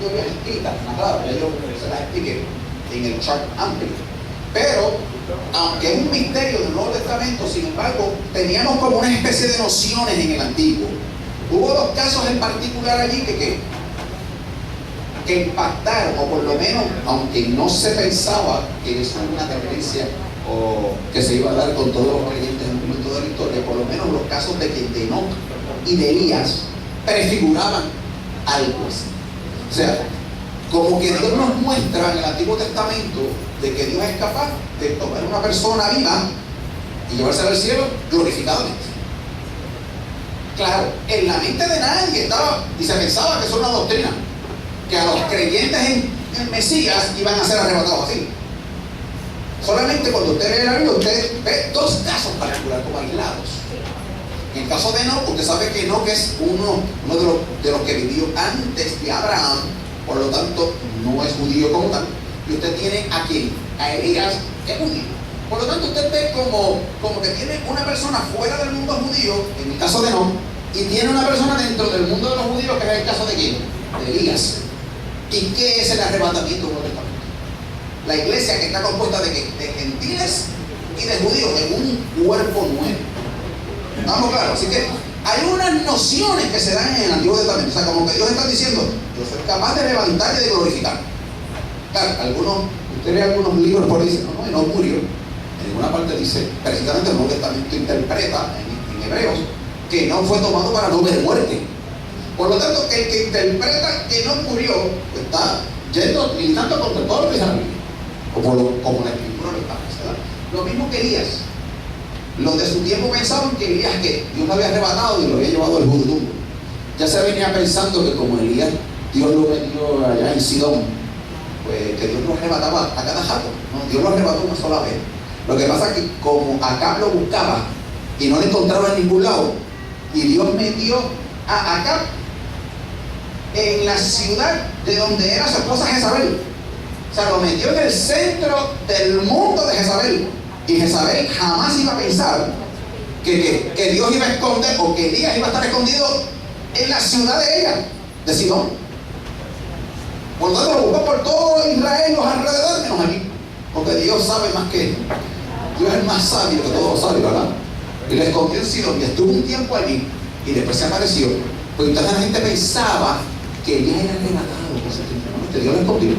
teorías escritas, narradas. Yo se las expliqué en el chat amplio. Pero, aunque es un misterio del Nuevo Testamento, sin embargo, teníamos como una especie de nociones en el Antiguo. Hubo dos casos en particular allí que impactaron, o por lo menos, aunque no se pensaba que eso era una tendencia o que se iba a dar con todos los creyentes en un momento de la historia, por lo menos los casos de Enoc y de Elías prefiguraban algo así. O sea, como que Dios nos muestra en el Antiguo Testamento de que Dios es capaz de tomar una persona viva y llevársela al cielo glorificadamente. Claro, en la mente de nadie estaba, y se pensaba que eso era una doctrina, que a los creyentes en el Mesías iban a ser arrebatados así. Solamente cuando usted lee la Biblia, usted ve dos casos particulares como aislados. En el caso de Enoc, usted sabe que Enoc es uno de los que vivió antes de Abraham, por lo tanto no es judío como tal. Y usted tiene a quién, a Elías, que es judío. Por lo tanto usted ve como que tiene una persona fuera del mundo judío, en el caso de Enoc, y tiene una persona dentro del mundo de los judíos, que es el caso de quién, de Elías. ¿Y qué es el arrebatamiento del Nuevo Testamento? La iglesia que está compuesta de gentiles y de judíos en un cuerpo nuevo. ¿Estamos claros? Así que hay unas nociones que se dan en el Antiguo Testamento. O sea, como que Dios está diciendo, yo soy capaz de levantar y de glorificar. Claro, usted lee algunos libros por ahí y dice, no murió. En ninguna parte dice, precisamente el Nuevo Testamento interpreta en Hebreos que no fue tomado para no ver muerte. Por lo tanto, el que interpreta que no murió, pues está militando contra todo lo que dice la Biblia, como la Escritura lo establece, ¿verdad? Lo mismo que Elías. Los de su tiempo pensaban que Elías, que Dios lo había arrebatado y lo había llevado al vudú. Ya se venía pensando que como Elías, Dios lo metió allá en Sidón, pues que Dios lo arrebataba a cada jato. No, Dios lo arrebató una sola vez. Lo que pasa es que como Acab lo buscaba y no lo encontraba en ningún lado, y Dios metió a Acab en la ciudad de donde era su esposa Jezabel. O sea, lo metió en el centro del mundo de Jezabel. Y Jezabel jamás iba a pensar que Dios iba a esconder, o que Elías iba a estar escondido en la ciudad de ella, de Sidón. Por lo tanto, lo buscó por todo Israel y los alrededores, menos aquí. Porque Dios sabe más que él. Dios es más sabio que todos los sabios, ¿verdad? Y le escondió en Sidón y estuvo un tiempo allí y después se apareció. Porque entonces la gente pensaba que Elías era arrebatado por ese tiempo. ¿No? Dios lo escondió.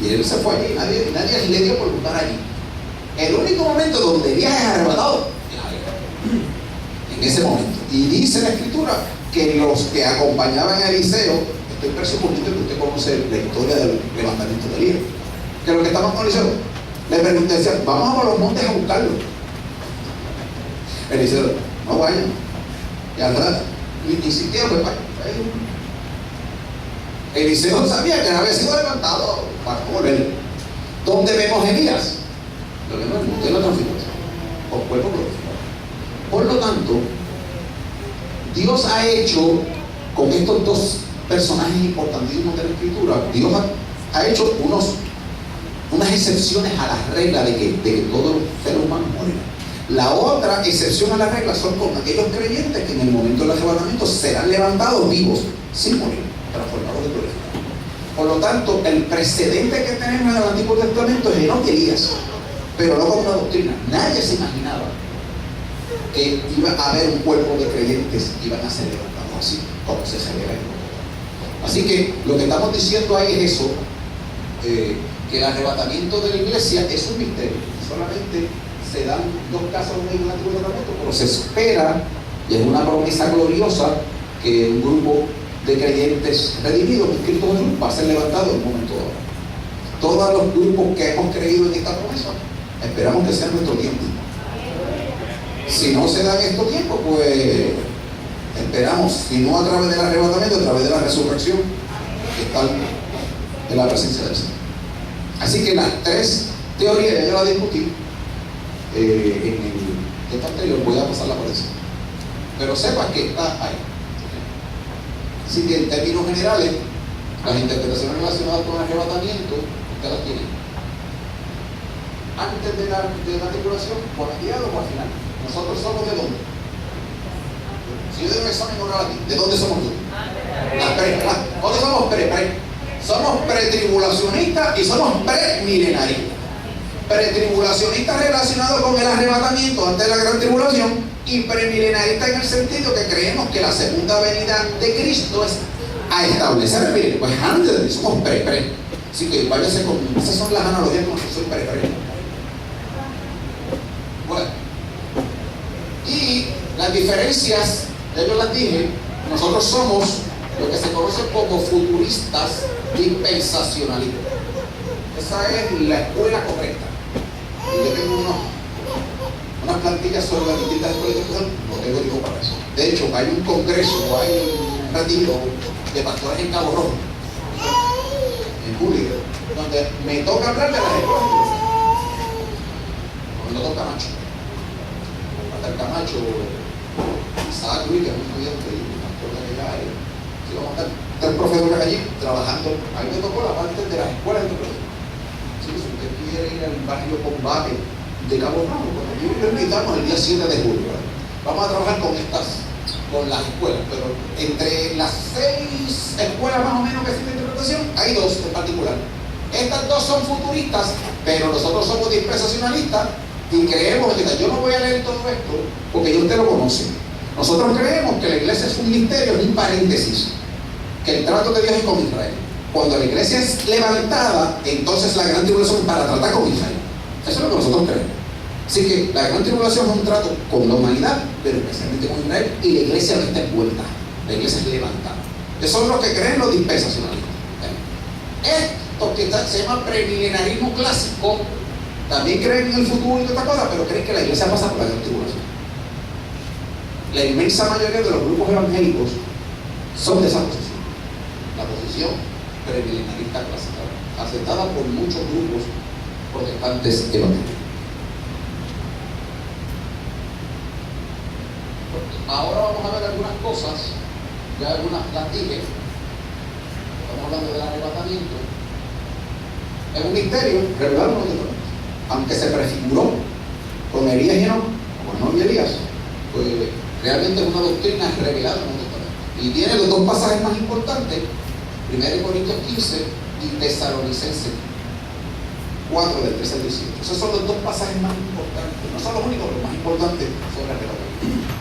Y él se fue allí, nadie le dio por buscar allí. El único momento donde Elías es arrebatado en ese momento. Y dice la Escritura que los que acompañaban a Eliseo, estoy presuponiendo que usted conoce la historia del levantamiento de Elías, que los que estaban con Eliseo le pregunté, decían, vamos a los montes a buscarlo. Eliseo, no vayan. Y al rato, insistieron, pues vaya. Eliseo sabía que había sido levantado para volver. ¿Dónde vemos a Elías? Lo vemos en el monte de la transfiguración, con cuerpo glorificado. Por lo tanto, Dios ha hecho con estos dos personajes importantísimos de la Escritura, Dios ha hecho unas excepciones a la regla de que todos los seres humanos morirán. La otra excepción a la regla son con aquellos creyentes que en el momento del arrebatamiento serán levantados vivos, sin morir, transformados de glorificados. Por lo tanto, el precedente que tenemos en el Antiguo Testamento es Enoc y Elías, pero no como una doctrina. Nadie se imaginaba que iba a haber un cuerpo de creyentes que iban a ser levantados así, como se celebra en Roma. Así que lo que estamos diciendo ahí es eso, que el arrebatamiento de la iglesia es un misterio. Solamente se dan dos casos en el Antiguo Testamento, pero se espera, y es una promesa gloriosa, que un grupo de creyentes redimidos en Cristo Jesús va a ser levantado en un momento dado. Todos los grupos que hemos creído en esta promesa, esperamos que sea nuestro tiempo. Si no se dan estos tiempos, pues esperamos, si no a través del arrebatamiento, a través de la resurrección, que está en la presencia del Señor. Así que las tres teorías ya yo las discutí en el texto anterior, voy a pasarla por eso. Pero sepa que está ahí. Así que en términos generales, las interpretaciones relacionadas con el arrebatamiento, usted las tiene antes de la tribulación, por el día o al final. Nosotros somos ¿de dónde? Si yo doy un examen oral aquí, ¿de dónde somos tú? ¿Dónde somos somos pretribulacionistas y somos premilenaristas. Pretribulacionistas relacionados con el arrebatamiento antes de la gran tribulación y premilenaristas en el sentido que creemos que la segunda venida de Cristo es a establecer el milenio. Pues antes de eso somos pre. Así que váyase con esas son las analogías con que soy pre. Bueno, y las diferencias, ya yo las dije, nosotros somos lo que se conoce como futuristas dispensacionalistas. Esa es la escuela correcta. Y yo tengo unas plantillas sobre las distintas escuelas de educación, no tengo tiempo para eso. De hecho, hay un congreso, hay un retiro de pastores en Cabo Rojo, en julio, donde me toca hablar de las escuelas. Con el doctor Camacho. El Camacho, Isaac Luis, que es un estudiante y un pastor de aquella área. Sí, vamos a estar tres profesores allí trabajando. A mí me tocó la parte de las escuelas de educación. Sí, si usted quiere ir al barrio Combate de Cabo Rojo, yo lo invitamos el día 7 de julio. ¿Verdad? Vamos a trabajar con las escuelas, pero entre las 6 escuelas más o menos que existen de interpretación, hay 2 en particular. Estas 2 son futuristas, pero nosotros somos dispensacionalistas y creemos que yo no voy a leer todo esto porque ya usted lo conoce. Nosotros creemos que la iglesia es un misterio, es un paréntesis, que el trato de Dios es con Israel. Cuando la iglesia es levantada, entonces la gran tribulación es para tratar con Israel. Eso es lo que nosotros creemos. Así que la gran tribulación es un trato con la humanidad, pero especialmente con Israel, y la iglesia no está envuelta, la iglesia es levantada. Eso es lo que creen los dispensacionalistas. Esto que se llama premilenarismo clásico, también creen en el futuro y toda esta cosa, pero creen que la iglesia pasa por la gran tribulación. La inmensa mayoría de los grupos evangélicos son de esa posición. La posición premilenarista clásica, aceptada por muchos grupos protestantes evangélicos. Ahora vamos a ver algunas cosas, ya algunas las dije. Estamos hablando del arrebatamiento. Es un misterio revelado en los Testamento. Aunque se prefiguró con Elías y Enoc, como Enoc y Elías, pues realmente es una doctrina revelada en el Testamento. Y tiene los 2 pasajes más importantes, 1 Corintios 15 y Tesalonicenses 4 del 13 al 18. Esos son los 2 pasajes más importantes, no son los únicos, pero los más importantes sobre el arrebatamiento.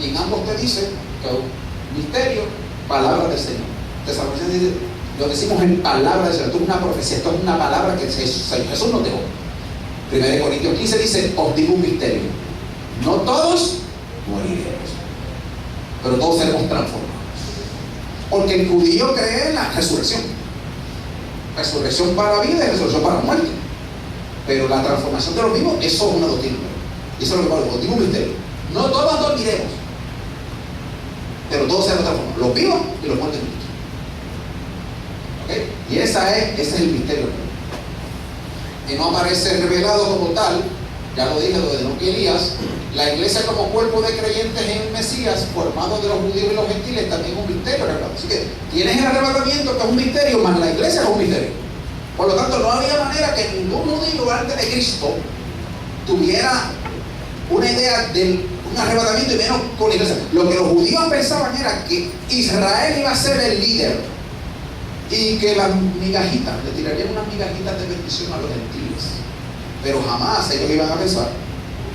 Y en ambos te dice que es un misterio, palabra del Señor. Tesalonicenses dice, lo decimos en palabra del Señor, esto es una profecía, esto es una palabra que Jesús nos dejó. 1 Corintios 15 dice, os digo un misterio, no todos moriremos, pero todos seremos transformados. Porque el judío cree en la resurrección. Resurrección para la vida y resurrección para la muerte. Pero la transformación de los vivos, eso es una doctrina. Y eso es lo que os digo un misterio. No todos dormiremos, pero todos seremos transformados, los vivos y los muertos. ¿Okay? Y ese es el misterio. Que no aparece revelado como tal, ya lo dije, lo de Enoc y Elías, La iglesia como cuerpo de creyentes en el Mesías, formado de los judíos y los gentiles, también es un misterio, ¿verdad? Así que tienes el arrebatamiento, que es un misterio, más la iglesia es un misterio. Por lo tanto, no había manera que ningún judío antes de Cristo tuviera una idea de un arrebatamiento, y menos con la iglesia. Lo que los judíos pensaban era que Israel iba a ser el líder y que las migajitas, le tirarían unas migajitas de bendición a los gentiles. Pero jamás ellos iban a pensar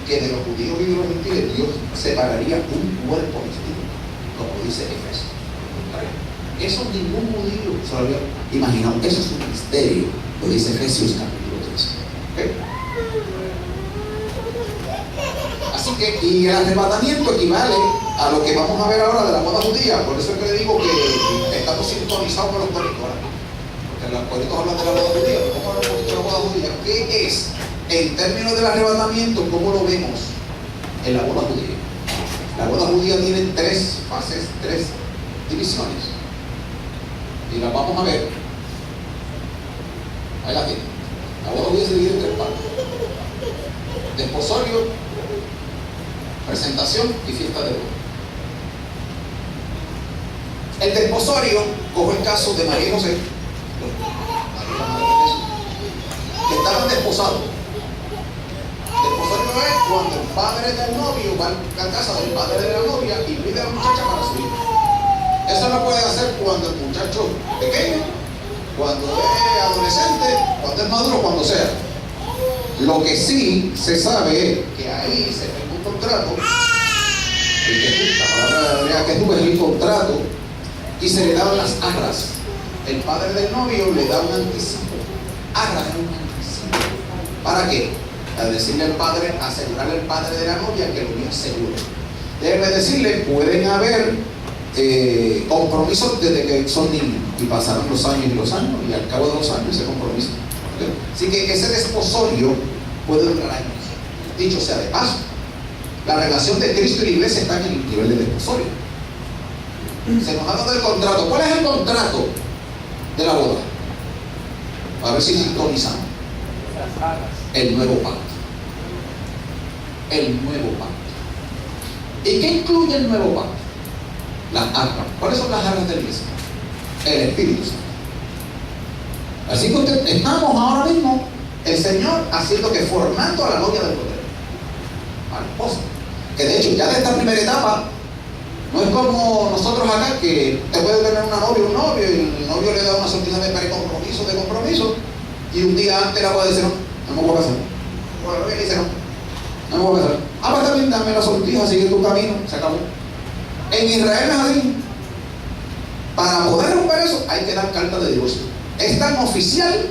que de los judíos y de los gentiles Dios separaría un cuerpo distinto, como dice Efesios. Eso ningún judío se lo había imaginado. Eso es un misterio, lo dice Efesios capítulo 3. ¿Okay? Así que, y el arrebatamiento equivale a lo que vamos a ver ahora de la boda judía. Por eso es que le digo que estamos sintonizados con los corintios, porque los corintios hablan de la boda judía. Pero ¿cómo hablamos de la boda judía? ¿Qué es? En términos del arrebatamiento, ¿cómo lo vemos en la boda judía? La boda judía tiene 3 fases, 3 divisiones. Y las vamos a ver. Ahí la tienen. La boda judía se divide en 3 partes: desposorio, presentación y fiesta de boda. El desposorio, cojo el caso de María y José, que estaban desposados. Desposorio es cuando el padre del novio va a casa del padre de la novia y pide a la muchacha para su hijo. Eso lo puede hacer cuando el muchacho es pequeño, cuando es adolescente, cuando es maduro, cuando sea. Lo que sí se sabe es que ahí se firma un contrato, la palabra hebrea que tuve es el contrato, y se le daban las arras. El padre del novio le da un anticipo. Arras es un anticipo. ¿Para qué? Para decirle al padre, asegurarle al padre de la novia que lo mío es seguro. Debe decirle, pueden haber compromisos desde que son niños, y pasaron los años y al cabo de los años ese compromiso. ¿Okay? Así que ese desposorio puede durar años. Dicho sea de paso, la relación de Cristo y la iglesia está en el nivel de desposorio. Se nos ha dado el contrato. ¿Cuál es el contrato de la boda? A ver si sintonizamos. El nuevo pacto. El nuevo pacto. ¿Y qué incluye el nuevo pacto? Las arras. ¿Cuáles son las arras de la iglesia? El Espíritu Santo. Así que estamos ahora mismo, el Señor haciendo que formando a la novia del Cordero, a la esposa. Que de hecho, ya de esta primera etapa, no es como nosotros acá, que usted puede tener una novia o un novio, y el novio le da una sortija de compromiso, y un día antes la puede decir, no me voy a casar. O la novia le dice, no me voy a casar. Pues está bien, dame la sortija, sigue tu camino, se acabó. En Israel es así. Para poder romper eso, hay que dar carta de divorcio. Es tan oficial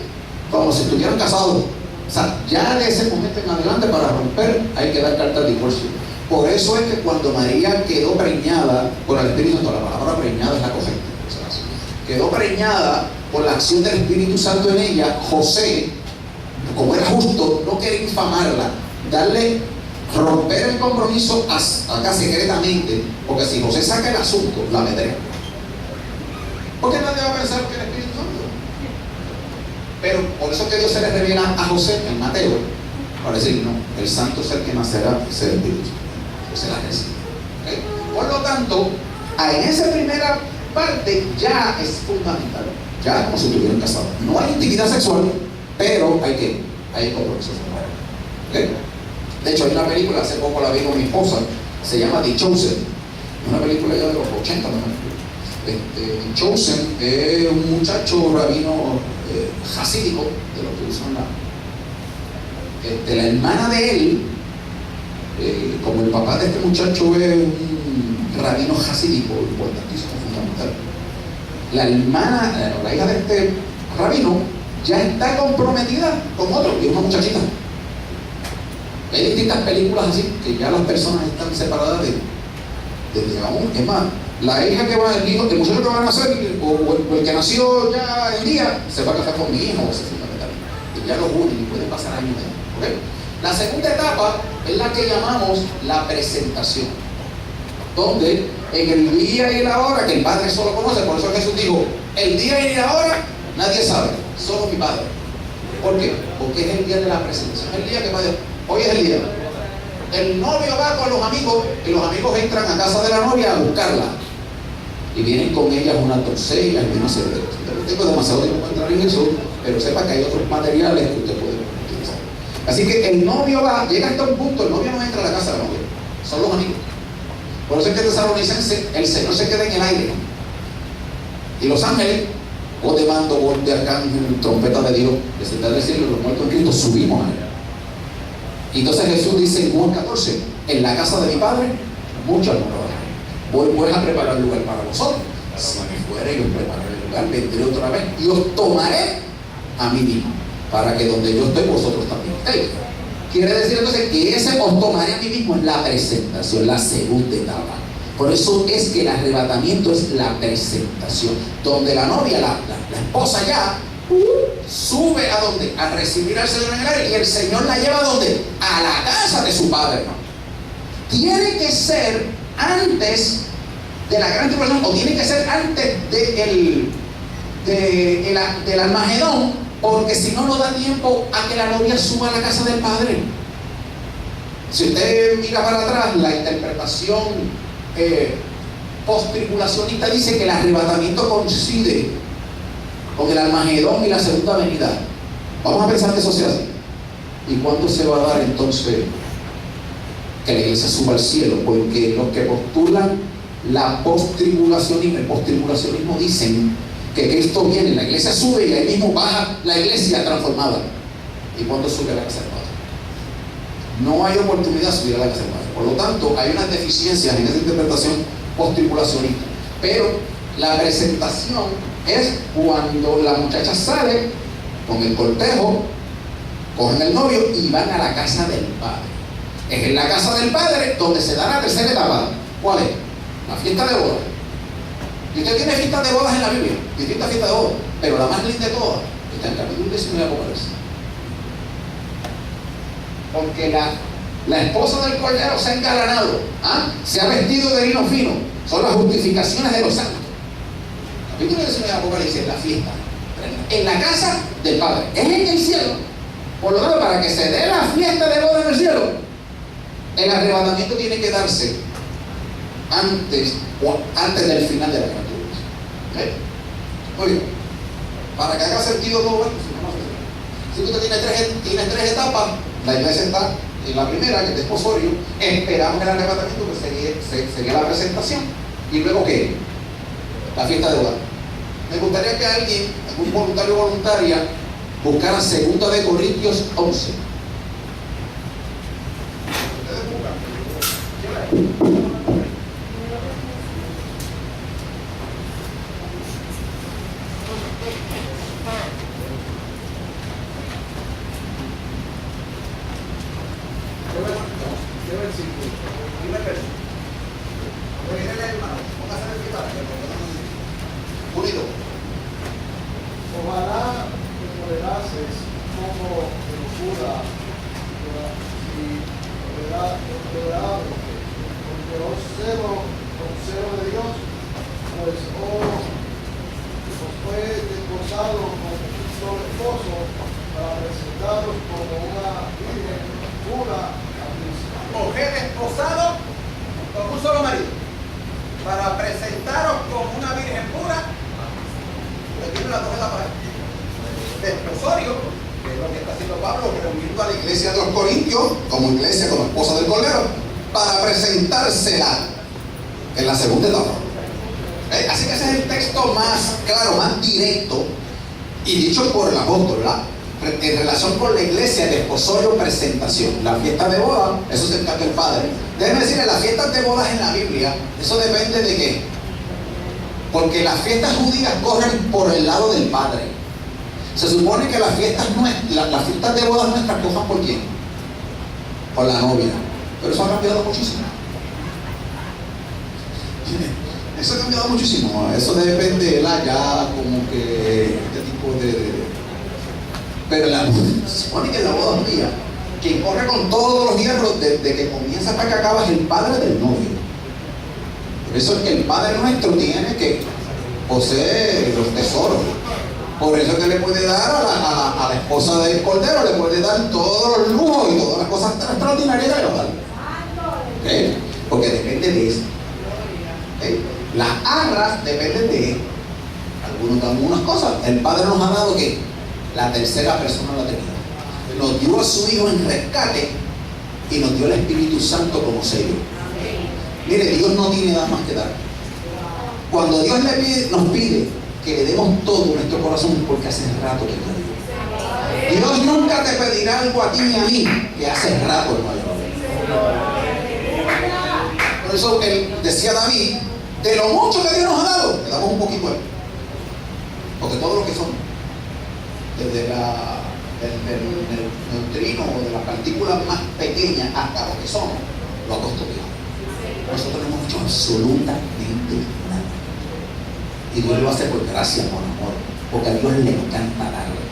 como si estuvieran casados. O sea, ya de ese momento en adelante, para romper, hay que dar carta de divorcio. Por eso es que cuando María quedó preñada por el Espíritu Santo, la palabra preñada es la correcta, quedó preñada por la acción del Espíritu Santo en ella, José, como era justo, no quería infamarla, romper el compromiso acá secretamente, porque si José saca el asunto, la meterá. Porque nadie va a pensar que el Espíritu Santo. Pero por eso es que Dios se le revela a José en Mateo, para decir, no, el santo ser que nacerá es el Espíritu Santo. Se la recibe. ¿Okay? Por lo tanto, en esa primera parte ya es fundamental. Ya es como si estuvieran casados. No hay intimidad sexual, pero hay compromiso sexual. ¿Okay? De hecho, hay una película, hace poco la vi con mi esposa, se llama The Chosen. Una película ya de los 80, ¿no? The Chosen es un muchacho rabino jasídico, de lo que usan la hermana de él. Como el papá de este muchacho es un rabino jasídico, importantísimo, fundamental, la hermana, la hija de este rabino, ya está comprometida con otro, y una muchachita. Hay distintas películas así, que ya las personas están separadas de aún. Es más, la hija que va, el muchacho que va a nacer, o el que nació ya el día, se va a casar con mi hijo, y ya lo unen, y pueden pasar años. ¿Okay? La segunda etapa es la que llamamos la presentación, donde en el día y la hora, que el Padre solo conoce, por eso Jesús dijo, el día y la hora nadie sabe, solo mi Padre. ¿Por qué? Porque es el día de la presentación, es el día que Padre, hoy es el día. el novio va con los amigos y los amigos entran a casa de la novia a buscarla. Y vienen con ellas unas doncellas y no sé. No tengo demasiado tiempo para entrar en eso, pero sepa que hay otros materiales que usted puede utilizar. Así que el novio va, llega hasta un punto, el novio no entra a la casa de la novia, son los amigos. Por eso es que en Tesalonicense el Señor se queda en el aire. Y los ángeles, voz de mando, voz de arcángel, trompeta de Dios, descender del cielo, los muertos en Cristo, subimos a él. Y entonces Jesús dice en Juan 14, en la casa de mi Padre, muchas moradas. Voy pues a preparar lugar para vosotros. Si me fuere y os prepararé el lugar, vendré otra vez y os tomaré a mí mismo, para que donde yo estoy, vosotros también estéis. Quiere decir entonces que ese os tomaré a mí mismo es la presentación, la segunda etapa. Por eso es que el arrebatamiento es la presentación, donde la novia, la esposa ya, sube a donde, a recibir al Señor en el aire, y el Señor la lleva a donde, a la casa de su Padre. Tiene que ser antes de la gran tribulación, o tiene que ser antes del Armagedón, porque si no, no da tiempo a que la novia suba a la casa del Padre. Si usted mira para atrás, la interpretación post-tribulacionista dice que el arrebatamiento coincide con el Armagedón y la segunda venida. Vamos a pensar que eso sea así. ¿Y cuándo se va a dar entonces que la iglesia suba al cielo? Porque los que postulan la post-tribulacionismo, el post-tribulacionismo dicen que Cristo viene, la iglesia sube y ahí mismo baja la iglesia transformada. ¿Y cuándo sube a la casa del Padre? No hay oportunidad de subir a la casa del Padre. Por lo tanto, hay unas deficiencias en esa interpretación post-tribulacionista. Pero la presentación es cuando la muchacha sale con el cortejo, cogen el novio y van a la casa del Padre. Es en la casa del Padre donde se da la tercera etapa. ¿Cuál es? La fiesta de bodas. Y usted tiene fiestas de bodas en la Biblia, distintas fiestas de bodas, pero la más linda de todas está en el capítulo 19 de Apocalipsis. Porque la esposa del Cordero se ha engalanado, se ha vestido de lino fino. Son las justificaciones de los santos. Capítulo 19 de Apocalipsis es la fiesta en la casa del Padre, es en el cielo. Por lo tanto, para que se dé la fiesta de boda en el cielo, el arrebatamiento tiene que darse antes del final de la gran tribulación. Muy bien. Para que haga sentido todo esto, si usted tiene tres etapas, la iglesia está en la primera, que es desposorio, esperamos el arrebatamiento, que sería la presentación, y luego ¿qué? La fiesta de boda. Me gustaría que alguien, algún voluntario o voluntaria, buscara 2 de Corintios 11. Ojalá te tolerases como de locura y tolerable, porque os celo de Dios, pues os fue desposado con un solo esposo para presentaros como una virgen pura a Cristo. Os he desposado con un solo marido para presentaros como una virgen pura. Tiene las 2 etapas. Desposorio, que es lo que está haciendo Pablo, reuniendo A la iglesia de los Corintios, como iglesia, como esposa del Cordero, para presentársela en la segunda etapa. Así que ese es el texto más claro, más directo, y dicho por el apóstol, ¿verdad? En relación con la iglesia, desposorio, presentación. La fiesta de boda, eso se encarga el Padre. Déjenme decirle, las fiestas de bodas en la Biblia, eso depende de qué. Porque las fiestas judías corren por el lado del Padre. Se supone que las fiestas de bodas nuestras cojan por quién? Por la novia. Pero eso ha cambiado muchísimo. Eso ha cambiado muchísimo. Eso depende de ya como que este tipo de... Pero se supone que en la boda judía, quien corre con todos los hierros desde que comienza hasta que acaba es el padre del novio. Por eso es que el Padre nuestro tiene que poseer los tesoros. Por eso es que le puede dar a la esposa del Cordero, le puede dar todos los lujos y todas las cosas extraordinarias que le va a dar. ¿Okay? Porque depende de eso. ¿Okay? Las arras dependen de él. Algunos dan unas cosas. El Padre nos ha dado que la tercera persona de la Trinidad. Nos dio a su Hijo en rescate y nos dio el Espíritu Santo como sello. Mire, Dios no tiene nada más que dar. Cuando Dios nos pide que le demos todo nuestro corazón, es porque hace rato que lo dio. Dios nunca te pedirá algo a ti ni a mí que hace rato no haya dado. Por eso él decía David, de lo mucho que Dios nos ha dado, le damos un poquito a él. Porque todo lo que son, desde el neutrino o de las partículas más pequeñas hasta lo que somos, lo ha custodiado. Nosotros no hemos hecho absolutamente nada. Y Dios lo hace por gracia, por amor, porque a Dios le encanta darle.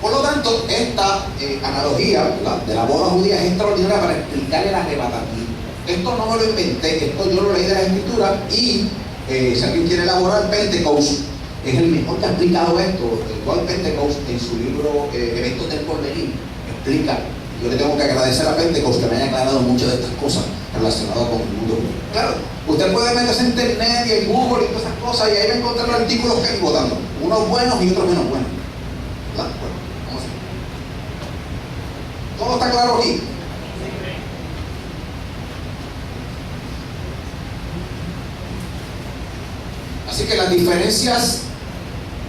Por lo tanto, esta analogía, ¿verdad?, de la boda judía es extraordinaria para explicar el arrebatamiento. Esto no me lo inventé, esto yo lo leí de la Escritura y si alguien quiere elaborar, Pentecost es el mejor que ha explicado esto. Igual Pentecost en su libro Eventos del Porvenir explica. Yo le tengo que agradecer a Pentecost que me haya aclarado muchas de estas cosas relacionadas con el mundo. Claro, usted puede meterse en internet y en Google y todas esas cosas y ahí va a encontrar los artículos que hay votando, unos buenos y otros menos buenos. ¿Verdad? Bueno, vamos a ver. ¿Todo está claro aquí? Así que las diferencias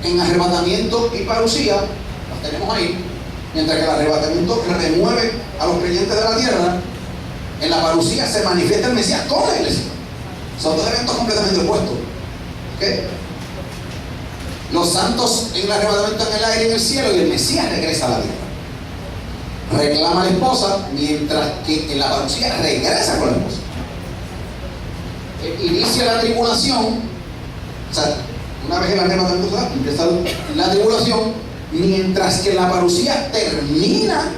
en arrebatamiento y parucía las tenemos ahí. Mientras que el arrebatamiento remueve a los creyentes de la tierra, en la parucía se manifiesta el Mesías con la iglesia. Son dos eventos completamente opuestos. ¿Okay? Los santos en el arrebatamiento en el aire y en el cielo, y el Mesías regresa a la tierra. Reclama a la esposa, mientras que en la parucía regresa con la esposa. Inicia la tribulación, o sea, una vez el arrebatamiento empieza la tribulación, mientras que la parucía termina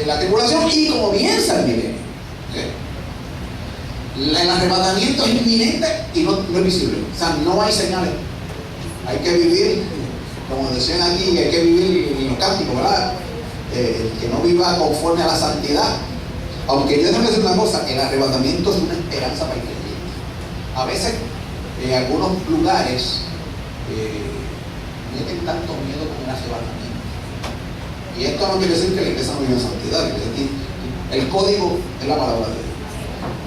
la tribulación y comienza el milenio. ¿Okay? El arrebatamiento es inminente y no es visible. O sea, no hay señales. Hay que vivir, como decían aquí, hay que vivir en los cánticos, ¿verdad? El que no viva conforme a la santidad. Aunque yo tengo que decir una cosa, el arrebatamiento es una esperanza para el creyente. A veces, en algunos lugares, tienen tanto miedo con el arrebatamiento. Y esto no quiere decir que la iglesia no vive en santidad. El código es la palabra de Dios.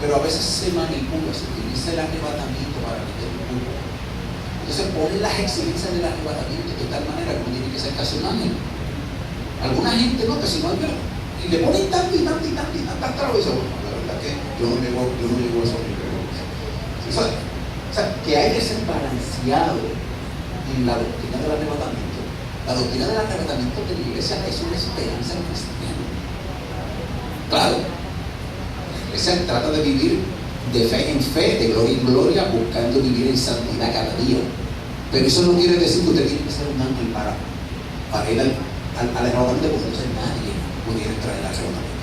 Pero a veces se manipula, se utiliza el arrebatamiento para meter un culto. Entonces ponen las exigencias del arrebatamiento de tal manera que uno tiene que ser casi un ángel. Alguna gente no, que si no hay pero, y le ponen tanto y tanto y tanto y tanto hasta lo dice, bueno, la verdad que yo no llego a esos niveles. O sea, que hay que ser balanceado en la doctrina del arrebatamiento. La doctrina del arrebatamiento de la iglesia es una esperanza cristiana. Claro, la iglesia trata de vivir de fe en fe, de gloria en gloria, buscando vivir en santidad cada día. Pero eso no quiere decir que usted tiene que ser un ángel para ir al arrebatamiento, porque entonces nadie pudiera entrar en el arrebatamiento.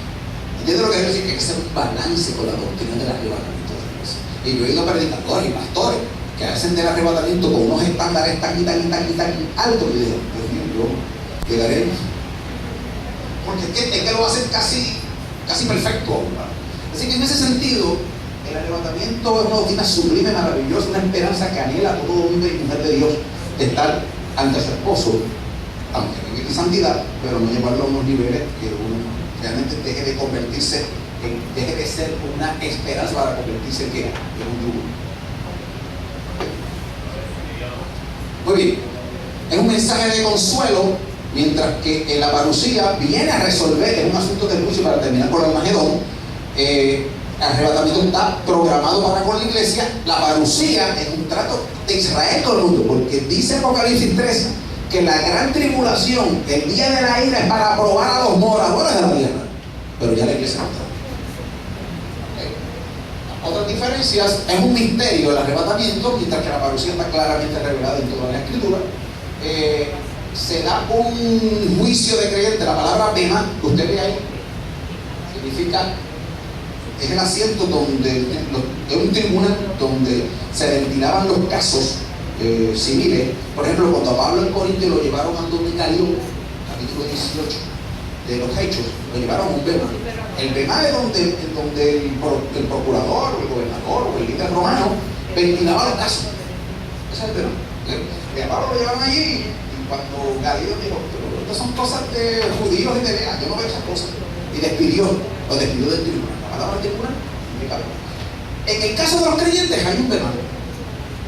¿Entiende lo que quiero decir? Que hay que hacer un balance con la doctrina del arrebatamiento de la iglesia. Y yo he ido a predicadores y pastores que hacen del arrebatamiento con unos estándares tan altos, y digo, Dios mío, yo llegaré, porque es que lo hacen casi perfecto. Así que en ese sentido, el arrebatamiento es una doctrina sublime, maravillosa, una esperanza que anhela a todo hombre y mujer de Dios de estar ante su esposo, aunque vive en santidad, pero no llevarlo a unos niveles que uno realmente deje de convertirse, deje de ser una esperanza para convertirse en un yugo. Muy bien, es un mensaje de consuelo, mientras que en la parucía viene a resolver, es un asunto de juicio para terminar con el Armagedón. El arrebatamiento está programado para con la iglesia. La parucía es un trato de Israel con el mundo, porque dice Apocalipsis 3 que la gran tribulación, el día de la ira, es para probar a los moradores de la tierra, pero ya la iglesia no está. Otras diferencias, es un misterio el arrebatamiento, mientras que la parucía está claramente revelada en toda la Escritura. Se da un juicio de creyente. La palabra bema, que usted ve ahí, significa, es el asiento de un tribunal donde se ventilaban los casos civiles. Por ejemplo, cuando a Pablo en Corinto lo llevaron ante un Galión, capítulo 18, de los hechos, lo llevaron a un bema. El bema es donde el procurador, o el gobernador, o el líder romano ventilaba los casos. Ese es el bema. De Pablo lo llevaron allí, y cuando Galileo dijo, pero estas son cosas de judíos y de veas, yo no veo esas cosas. Y lo despidió del tribunal. La palabra tribunal significa bema. En el caso de los creyentes hay un bema,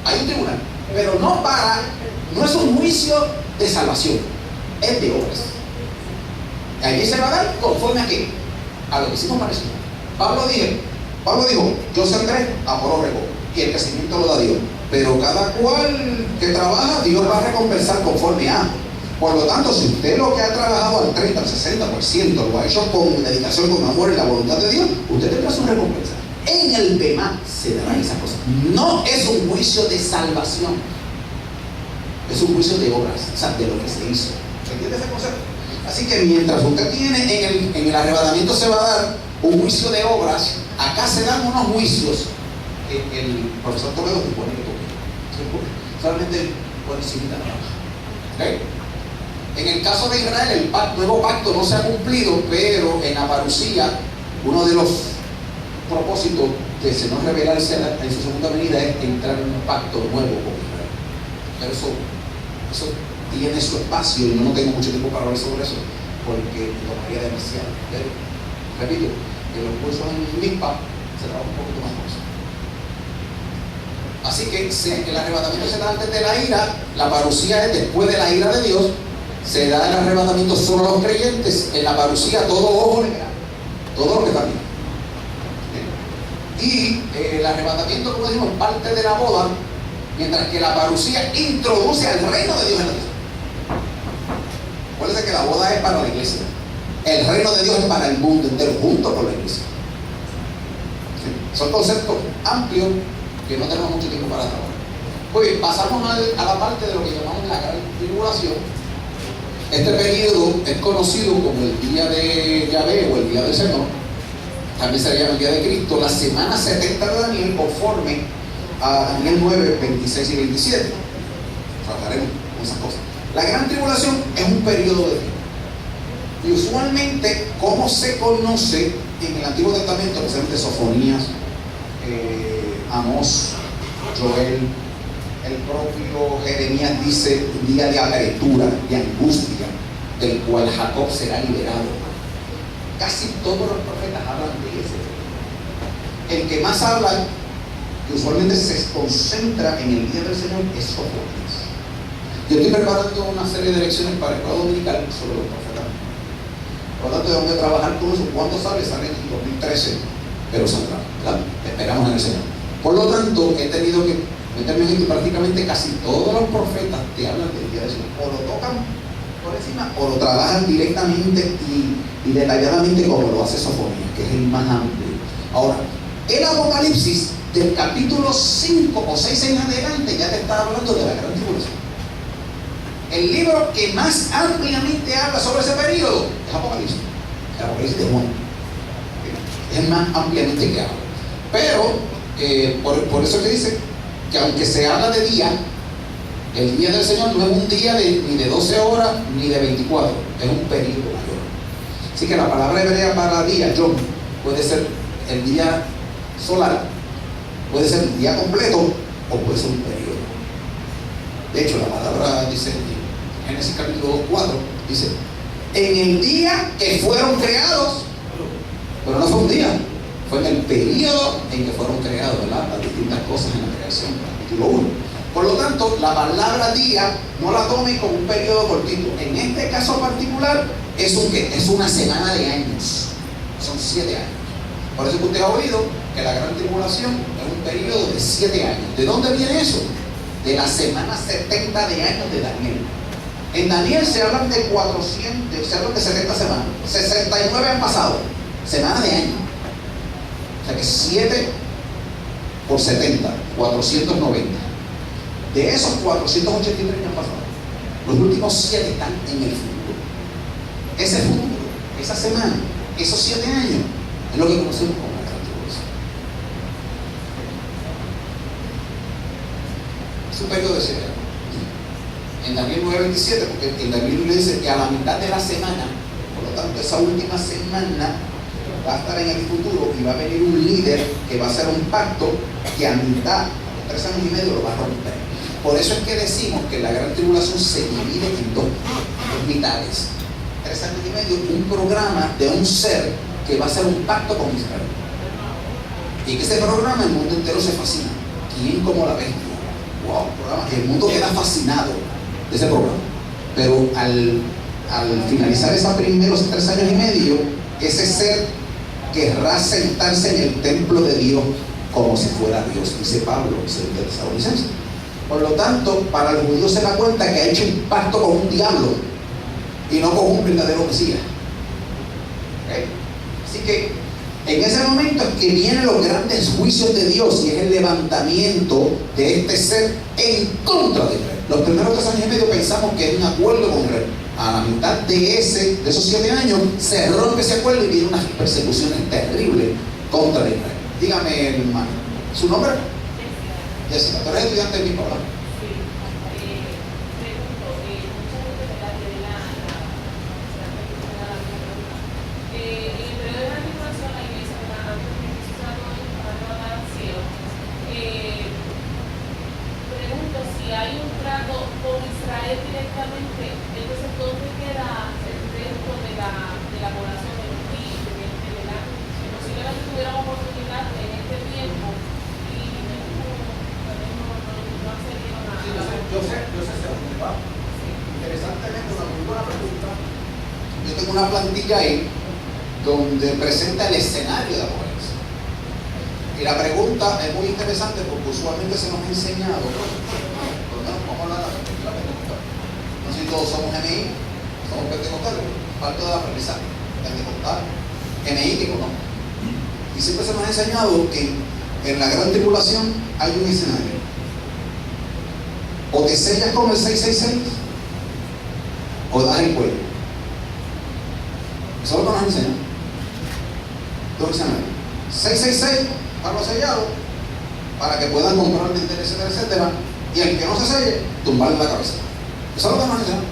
hay un tribunal, pero no es un juicio de salvación, es de obras. Allí se va a dar conforme a qué, a lo que hicimos parecido. Pablo dijo, yo sembré, Apolo regó, y el crecimiento lo da Dios. Pero cada cual que trabaja, Dios va a recompensar conforme a. Por lo tanto, si usted lo que ha trabajado al 30, al 60% lo ha hecho con dedicación, con amor y la voluntad de Dios, usted tendrá su recompensa. En el bema se darán esas cosas. No es un juicio de salvación, es un juicio de obras, o sea, de lo que se hizo. ¿Se entiende ese concepto? Así que mientras usted tiene en el arrebatamiento se va a dar un juicio de obras, acá se dan unos juicios que el profesor Toledo supone que solamente por encima nada más. ¿Okay? En el caso de Israel, el nuevo pacto no se ha cumplido, pero en la parucía, uno de los propósitos de Señor revelarse en su segunda venida es entrar en un pacto nuevo con Israel. Pero eso tiene su espacio y no tengo mucho tiempo para hablar sobre eso porque lo tomaría demasiado. Pero, repito, en los cursos en MIPA se trabaja un poquito más con eso. Así que el arrebatamiento se da antes de la ira, la parucía es después de la ira de Dios, se da el arrebatamiento solo a los creyentes, en la parucía todo ojo le verá, todo lo que está bien. Y el arrebatamiento, como dijimos, parte de la boda, mientras que la parucía introduce al reino de Dios en la tierra. Acuérdense que la boda es para la iglesia, el reino de Dios es para el mundo entero, junto con la iglesia. ¿Sí? Son conceptos amplios que no tenemos mucho tiempo para trabajar. Muy bien, pasamos a la parte de lo que llamamos la gran tribulación. Este periodo es conocido como el día de Yahvé o el día del Señor. También se llama el día de Cristo, la semana 70 de Daniel, conforme a Daniel 9, 26 y 27. Trataremos con esas cosas. La gran tribulación es un periodo de tiempo. Y usualmente, como se conoce en el Antiguo Testamento, especialmente Sofonías, Amós, Joel, el propio Jeremías dice un día de apertura, de angustia, del cual Jacob será liberado. Casi todos los profetas hablan de ese. El que más habla, que usualmente se concentra en el día del Señor, es Sofonías. Yo estoy preparando una serie de lecciones para el Estado Dominical sobre los profetas. Por lo tanto, debemos de trabajar con eso. ¿Cuándo sale? Sale en 2013, pero saldrá, ¿verdad? Esperamos en el Señor. Por lo tanto, he tenido que meterme en esto. Prácticamente casi todos los profetas te hablan del día del Señor. O lo tocan por encima, o lo trabajan directamente y detalladamente como lo hace Sofonías, que es el más amplio. Ahora, el Apocalipsis del capítulo 5 o 6 en adelante ya te está hablando de la gran tribulación. El libro que más ampliamente habla sobre ese periodo es Apocalipsis. El Apocalipsis de Juan. Es más ampliamente que habla. Pero, por eso que dice que aunque se habla de día, el día del Señor no es un día ni de 12 horas ni de 24, es un periodo mayor. Así que la palabra hebrea para día, yom, puede ser el día solar, puede ser un día completo o puede ser un periodo. De hecho, la palabra dice en Génesis capítulo 4, dice, en el día que fueron creados, pero no fue un día, fue en el periodo en que fueron creados, ¿verdad? Las distintas cosas en la creación, capítulo 1. Por lo tanto, la palabra día no la tome como un periodo cortito. En este caso particular, es una semana de años. Son 7 años. Por eso que usted ha oído que la gran tribulación es un periodo de 7 años. ¿De dónde viene eso? De la semana 70 de años de Daniel. En Daniel se hablan de 70 semanas. 69 han pasado. Semanas de años. O sea que 7 por 70, 490. De esos 483 que han pasado, los últimos 7 están en el futuro. Ese futuro, esa semana, esos 7 años, es lo que conocemos como la gran tribulación. Es un periodo de 7 años. En Daniel 9:27, porque en Daniel le dice que a la mitad de la semana, por lo lo tanto, esa última semana va a estar en el futuro y va a venir un líder que va a hacer un pacto que a mitad, a los 3 años y medio, lo va a romper. Por eso es que decimos que la gran tribulación se divide en dos mitades. 3 años y medio, un programa de un ser que va a hacer un pacto con Israel. Y que ese programa el mundo entero se fascina. ¿Quién como la bestia? Wow, programa. El mundo queda fascinado de ese programa. Pero al finalizar esos primeros 3 años y medio, ese ser querrá sentarse en el templo de Dios como si fuera Dios, dice Pablo, según de Tesalonicenses. Por lo tanto, para el judío se da cuenta que ha hecho un pacto con un diablo y no con un verdadero Mesías. ¿Okay? Así que en ese momento es que vienen los grandes juicios de Dios y es el levantamiento de este ser en contra de Israel. Los primeros 3 años y medio pensamos que es un acuerdo con Israel. A la mitad de esos 7 años se rompe ese acuerdo y viene unas persecuciones terribles contra Israel. Dígame, hermano, ¿su nombre? Jessica, tú eres estudiante de mi papá. Yo tengo una plantilla ahí donde presenta el escenario de Apocalipsis. Y la pregunta es muy interesante porque usualmente se nos ha enseñado, por lo menos vamos a hablar de la perspectiva pentecostal. No sé si todos somos MI, somos pentecostales, parte de la premisa pentecostal, MI no. Y siempre se nos ha enseñado que en la gran tribulación hay un escenario. O te sellas con el 666 o das el cuello. Eso es lo que nos enseñan. Dos escenarios. 666 para los sellados, para que puedan comprar, vender, etcétera, etcétera. Y el que no se selle, tumbarle la cabeza. Eso es lo que nos enseñan.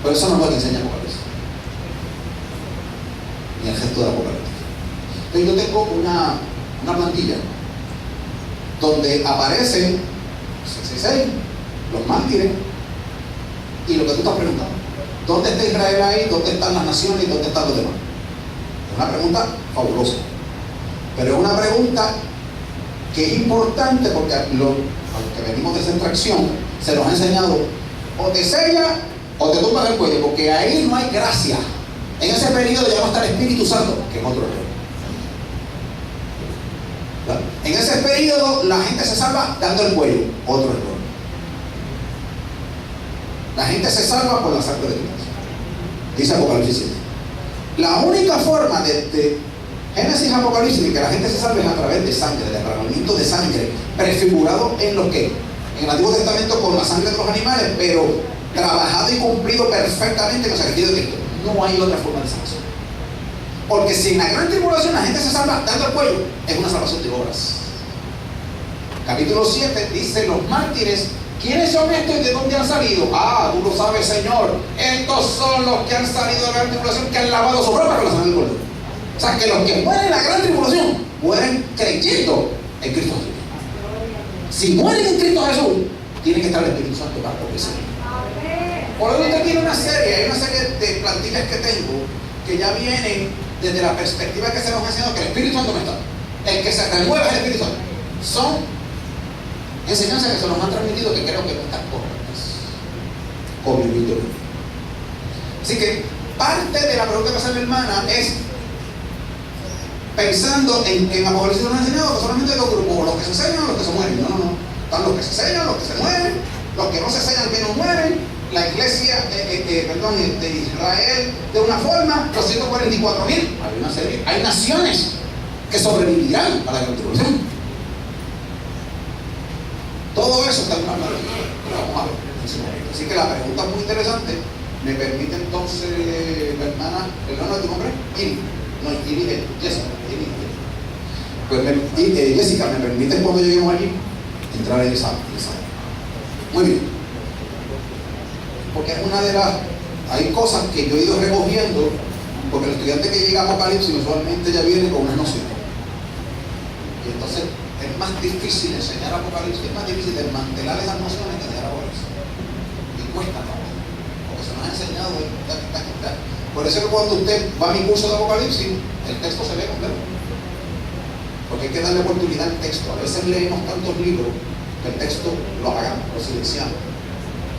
Pero eso no es lo que enseña Apocalipsis. Ni el gesto de Apocalipsis. Entonces yo tengo una plantilla donde aparecen 666, los mártires, y lo que tú estás preguntando. ¿Dónde está Israel ahí? ¿Dónde están las naciones? ¿Y dónde están los demás? Es una pregunta fabulosa. Pero es una pregunta que es importante porque a los que venimos de esa extracción se nos ha enseñado o te sella o te tumba el cuello, porque ahí no hay gracia. En ese periodo ya no está el Espíritu Santo, que es otro error. ¿Verdad? En ese periodo la gente se salva dando el cuello, otro error. La gente se salva por la sangre de Dios. Dice Apocalipsis 7. La única forma de Génesis y Apocalipsis de que la gente se salve es a través de sangre, de derramamiento de sangre, prefigurado en lo que en el Antiguo Testamento con la sangre de los animales, pero trabajado y cumplido perfectamente en el sacrificio de Cristo. No hay otra forma de salvación. Porque si en la gran tribulación la gente se salva dando el cuello, es una salvación de obras. Capítulo 7 dice: los mártires, ¿quiénes son estos y de dónde han salido? Ah, tú lo sabes, Señor. Estos son los que han salido de la gran tribulación, que han lavado su ropa con la sangre del Cordero. O sea, que los que mueren en la gran tribulación mueren creyendo en Cristo Jesús. Si mueren en Cristo Jesús, tiene que estar el Espíritu Santo para convencer. Por eso usted tiene una serie de plantillas que tengo que ya vienen desde la perspectiva que se nos ha enseñado que el Espíritu Santo no está. El que se remueve es el Espíritu Santo. Son enseñanzas que se nos han transmitido que creo que no están correctas o viviendo. Así que parte de la pregunta que hace mi hermana es pensando en Apocalipsis nos ha enseñado que solamente los grupos, los que se sellan o los que se mueren. No. Están los que se sellan, los que se mueren, los que no se sellan que no mueren. La iglesia de Israel de una forma, los 144.000. Hay una serie, hay naciones que sobrevivirán a la gran tribulación. Todo eso está en una mano. Vamos a ver. Así que la pregunta es muy interesante. Me permite entonces, la hermana, ¿de tu nombre? Iri. No, Iri es Jessica. Pues Jessica, ¿me permite cuando lleguemos allí entrar en esa? Muy bien. Porque es una de las hay cosas que yo he ido recogiendo, porque el estudiante que llega a Apocalipsis usualmente ya viene con unas nociones. Y entonces es más difícil enseñar Apocalipsis, es más difícil desmantelar esas nociones que enseñar Apocalipsis. Y cuesta trabajo, porque se nos ha enseñado. Por eso que cuando usted va a mi curso de Apocalipsis, el texto se lee completo. Porque hay que darle oportunidad al texto. A veces leemos tantos libros que el texto lo apagamos, lo silenciamos.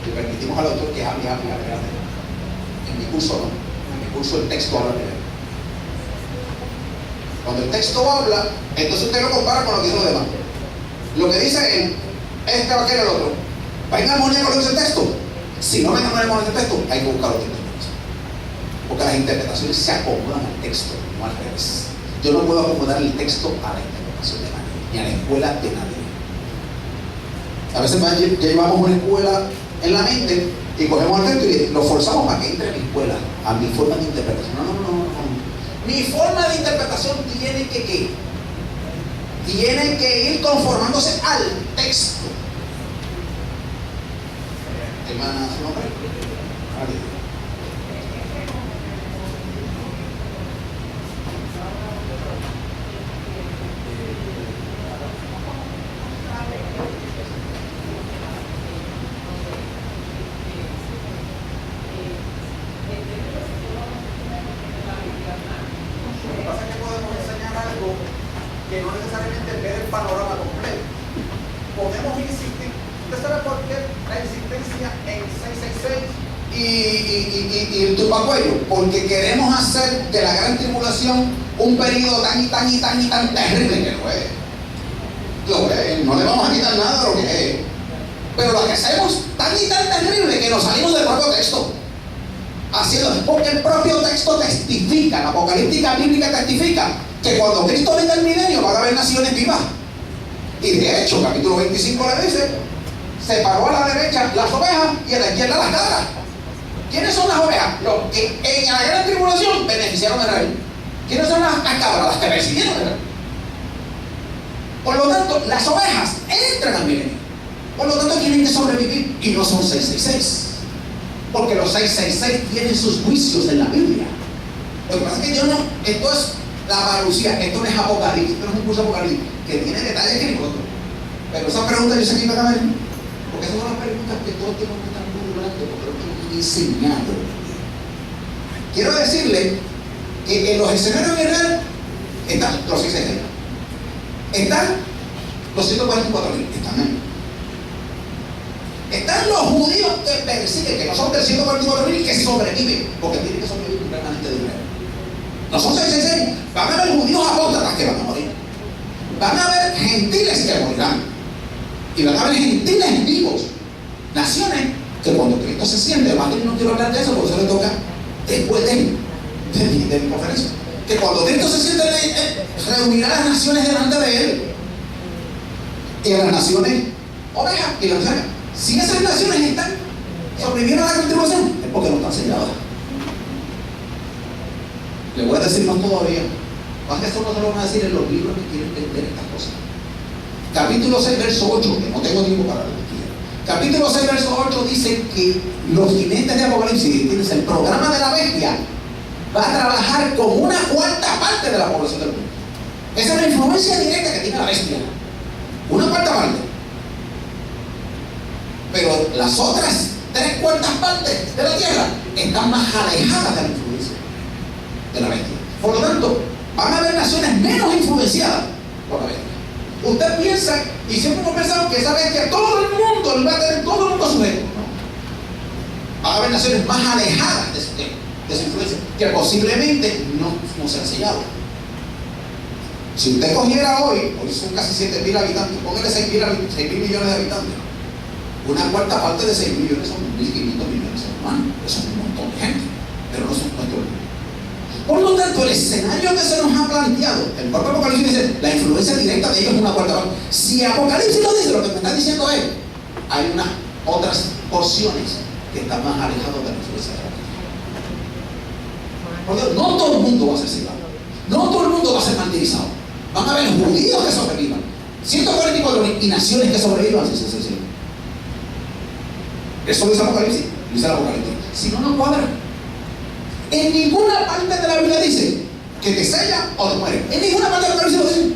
Y permitimos al autor que hable. En mi curso no. En mi curso el texto habla primero. Cuando el texto habla, entonces usted lo compara con lo que dice los demás. Lo que dice él, este va a querer el otro. ¿Va en armonía con lo que dice el texto? Si no va en armonía con el texto, hay que buscar otro texto. Porque las interpretaciones se acomodan al texto, no al revés. Yo no puedo acomodar el texto a la interpretación de nadie, ni a la escuela de nadie. A veces ya llevamos una escuela en la mente y cogemos el texto y lo forzamos para que entre a mi escuela, a mi forma de interpretación. No. Mi forma de interpretación tiene que ir conformándose al texto. Hermana, ¿su nombre? Que no necesariamente ver el panorama completo. Podemos insistir. ¿Usted sabe por qué la insistencia en 666? Y el tupacuello, porque queremos hacer de la gran tribulación un periodo tan terrible que lo es. Lo es, no le vamos a quitar nada de lo que es. Pero lo que hacemos tan terrible que nos salimos del propio texto. Haciendo, porque el propio texto testifica, la apocalíptica bíblica testifica que cuando Cristo venga al milenio van a haber naciones vivas. Y de hecho, capítulo 25 le dice: separó a la derecha las ovejas y a la izquierda las cabras. ¿Quiénes son las ovejas? Los que en la gran tribulación beneficiaron a Israel. ¿Quiénes son las cabras? Las que persiguieron a Israel. Por lo tanto, las ovejas entran al milenio. Por lo tanto, tienen que sobrevivir y no son 666. Porque los 666 tienen sus juicios en la Biblia. Lo que pasa es que yo no, esto es la parucía, esto no es Apocalipsis, esto no es un curso de Apocalipsis, que tiene detalles que ni otro. Pero esa pregunta yo sé que iba a ver, porque esas son las preguntas que todos tenemos que estar burlando, porque lo que han enseñado. Quiero decirle que en los escenarios de Israel están los 666. Están los 144.000, están ahí. Están los judíos que persiguen, que no son 344.000 y que sobreviven, porque tienen que sobrevivir un remanente de Israel. No son 666. Van a haber judíos apóstatas que van a morir. Van a haber gentiles que morirán. Y van a haber gentiles vivos. Naciones que cuando Cristo se siente, más que no quiero hablar de eso porque eso le toca después de mi conferencia. Que cuando Cristo se siente, reunirá las naciones delante de él. Y a las naciones ovejas y las ovejas. Si esas naciones sobrevivieron a la contribución, es porque no están selladas. Le voy a decir más todavía. Más que eso no se lo van a decir en los libros que quieren entender estas cosas. Capítulo 6, verso 8, que no tengo tiempo para repetir. Capítulo 6, verso 8 dice que los jinetes de Apocalipsis, tienes el programa de la bestia, va a trabajar con una cuarta parte de la población del mundo. Esa es la influencia directa que tiene la bestia. Una cuarta parte. Pero las otras 3/4 partes de la tierra están más alejadas de la influencia de la bestia. Por lo tanto, van a haber naciones menos influenciadas por la bestia. Usted piensa, y siempre hemos pensado que esa bestia todo el mundo va a tener todo el mundo sujeto. No. Van a haber naciones más alejadas de su influencia, que posiblemente no sean selladas. Si usted cogiera hoy son casi 7.000 habitantes, póngale 6.000 millones de habitantes. Una cuarta parte de 6 millones son 1.500 millones de seres humanos. Eso es un montón de gente, pero no son nuestros. Por lo tanto, el escenario que se nos ha planteado, el propio Apocalipsis dice, la influencia directa de ellos es una cuarta parte. Si Apocalipsis lo dice, lo que me está diciendo es, hay unas otras porciones que están más alejadas de la influencia de la bestia. Porque no todo el mundo va a ser sellado, no todo el mundo va a ser martirizado. Van a haber judíos que sobrevivan, 144.000 y naciones que sobrevivan. Eso dice Apocalipsis, dice el Apocalipsis. Si no, no cuadra. En ninguna parte de la Biblia dice que te sellan o te mueren. En ninguna parte de la Biblia lo dice.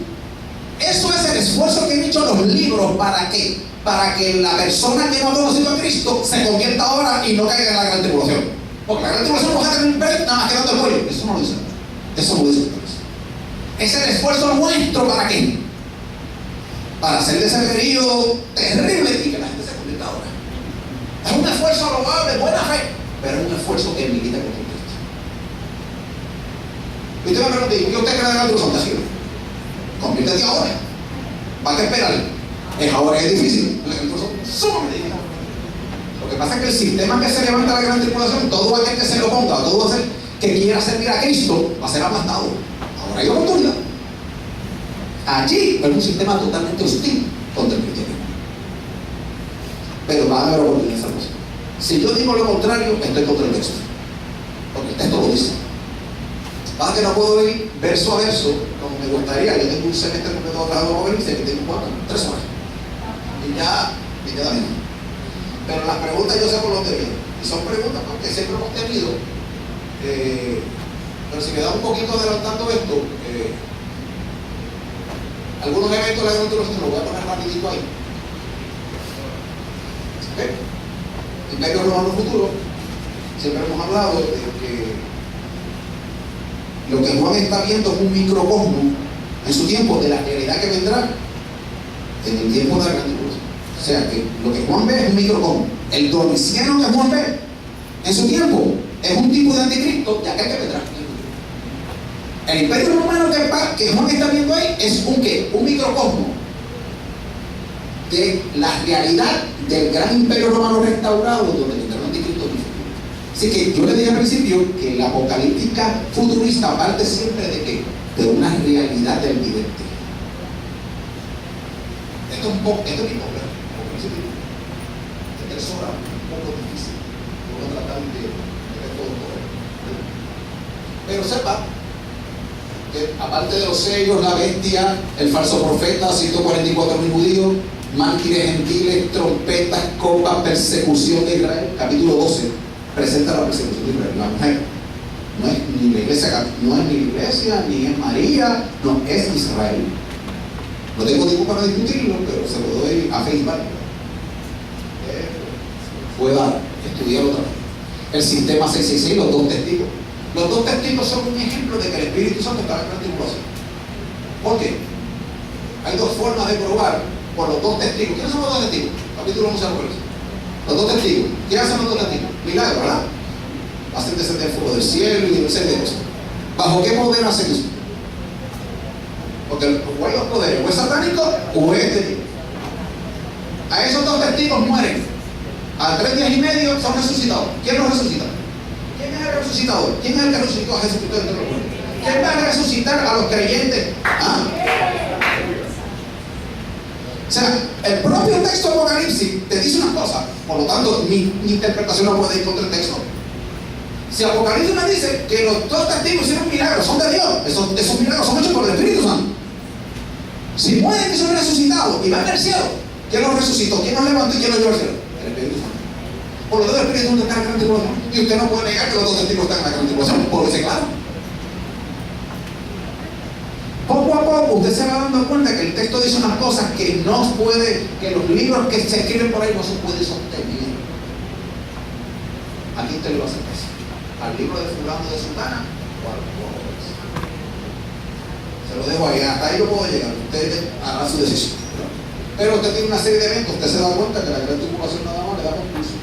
Eso es el esfuerzo que han hecho los libros. ¿Para qué? Para que la persona que no ha conocido a Cristo se convierta ahora y no caiga en la gran tribulación. Porque la gran tribulación no va a tener nada más que dando el cuello. Eso no lo dice. Eso no lo dice. Es el esfuerzo nuestro. ¿Para qué? Para hacer de ese periodo terrible y que la gente se convierta ahora. Es un esfuerzo loable, buena fe, pero es un esfuerzo que milita con Cristo. Y usted me pregunta, ¿y usted cree en la tribulación? Conviértete ahora. ¿Para qué esperar? Es ahora, es difícil. La tribulación es sumamente difícil. Lo que pasa es que el sistema que se levanta la gran tribulación, todo aquel que se lo ponga, todo aquel que quiera servir a Cristo, va a ser aplastado. Ahora hay oportunidad. Allí es un sistema totalmente hostil contra el cristianismo. Pero va a haber oportunidad de salvación. Si yo digo lo contrario, estoy contra el texto. Porque el texto lo dice. Pasa que no puedo ir verso a verso como me gustaría. Yo tengo un semestre completo trabajando con Belice que tengo 3 horas. Y ya me queda bien. Pero las preguntas yo sé por dónde vienen. Y son preguntas porque siempre hemos tenido. Pero si me da un poquito adelantando esto, algunos eventos de la gran tribulación lo voy a poner rapidito ahí. Imperio Romano Futuro. Siempre hemos hablado de que lo que Juan está viendo es un microcosmo en su tiempo de la realidad que vendrá en el tiempo de la gran tribulación. O sea que lo que Juan ve es un microcosmo. El Domiciano que Juan ve en su tiempo es un tipo de anticristo de aquel que vendrá. El Imperio Romano que Juan está viendo ahí es un ¿qué? Un microcosmo de la realidad del gran Imperio Romano restaurado donde vendrá un anticristo. Así que yo le dije al principio que la apocalíptica futurista parte siempre de ¿qué? De una realidad del vidente. Esto es mi problema. Porque eso era un poco difícil. Voy a tratar de ver todo correcto. Pero sepa que aparte de los sellos, la bestia, el falso profeta, 144.000 judíos, mártires gentiles, trompetas, copas, persecución de Israel, capítulo 12, presenta la persecución de Israel. La mujer no es ni la iglesia, no es ni la iglesia, ni es María, no, es Israel. No tengo tiempo para discutirlo, pero se lo doy a Facebook. Pueda estudiar otra vez. El sistema 666, los 2 testigos. Los 2 testigos son un ejemplo de que el Espíritu Santo está en la gran tribulación. ¿Por qué? Hay 2 formas de probar por los 2 testigos. ¿Quiénes son los 2 testigos? Capítulo 11 de Apocalipsis. Los 2 testigos. ¿Qué hacen los 2 testigos? Milagro, ¿verdad? Hacen descender fuego del cielo y un de cosas. ¿Bajo qué poder hacen eso? Porque o hay 2 poderes, o es satánico o es de Dios. A esos 2 testigos mueren. A 3 días y medio son resucitados. ¿Quién los resucita? ¿Quién es el resucitador? ¿Quién es el que resucitó a Jesucristo de los muertos? ¿Quién va a resucitar a los creyentes? ¿Ah? O sea, el propio texto de Apocalipsis te dice unas cosas, por lo tanto, mi interpretación no puede ir contra el texto. Si Apocalipsis me dice que los 2 testigos hicieron milagros, son de Dios, esos milagros son hechos por el Espíritu Santo. Si mueren y son resucitados y van al cielo, ¿quién los resucitó? ¿Quién los levantó y quién los llevó al cielo? El Espíritu Santo. Por lo tanto, el Espíritu Santo está en la gran tribulación. Y usted no puede negar que los 2 testigos están en la gran tribulación, por ese claro. Poco a poco usted se va dando cuenta que el texto dice unas cosas que no puede, que los libros que se escriben por ahí no se pueden sostener. Aquí usted le va a hacer caso. Al libro de fulano de Sultana o al pueblo. Se lo dejo ahí, hasta ahí yo puedo llegar. Usted hará su decisión. Pero usted tiene una serie de eventos, usted se da cuenta que la gran tribulación nada más le da conclusión.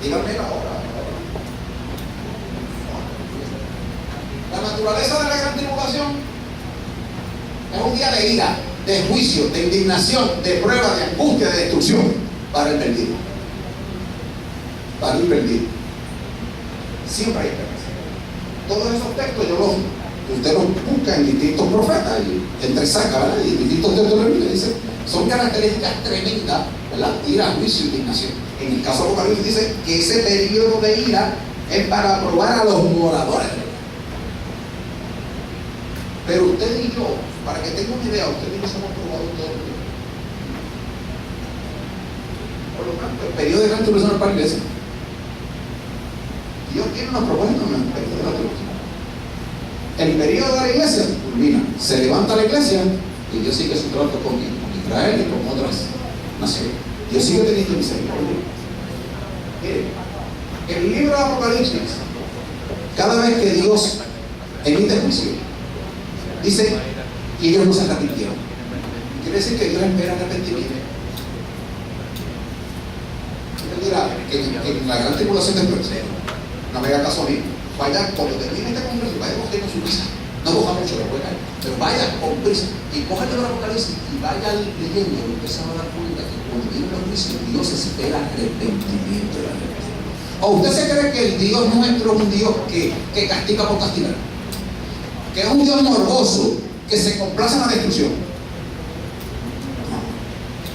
Díganme la hora. La naturaleza de la gran tribulación es un día de ira, de juicio, de indignación, de prueba, de angustia, de destrucción para el perdido. Para el perdido. Siempre hay esperanza. Todos esos textos usted los busca en distintos profetas y entre saca, ¿verdad? Y distintos textos de la Biblia dice, son características tremendas, ¿verdad? Ira, juicio, indignación. En el caso de Apocalipsis dice que ese periodo de ira es para probar a los moradores. Pero usted y yo, para que tenga una idea, usted y yo somos probados todos los días. Por lo lo tanto, el periodo de gran tribulación para la iglesia. Dios tiene unos propósitos en el periodo de la tribulación. El periodo de la iglesia culmina, se levanta la iglesia y Dios sigue su trato con Israel y con otras naciones. Dios sigue teniendo misericordia. Mire, el libro de Apocalipsis, cada vez que Dios emite juicio, dice que ellos no se arrepintieron. Quiere decir que Dios espera arrepentimiento. Él dirá que en la gran tribulación después, no me haga caso a mí, vaya cuando termine este congreso, vaya cogiendo su prisa. No coja mucho, le puede caer, pero vaya con prisa y coja el libro de Apocalipsis y vaya leyendo y empieza a dar cuenta que cuando viene los juicios, Dios espera arrepentimiento de la gente. ¿O usted se cree que el Dios nuestro es un Dios que castiga por castigar? Que es un Dios morboso, que se complace en la destrucción. No.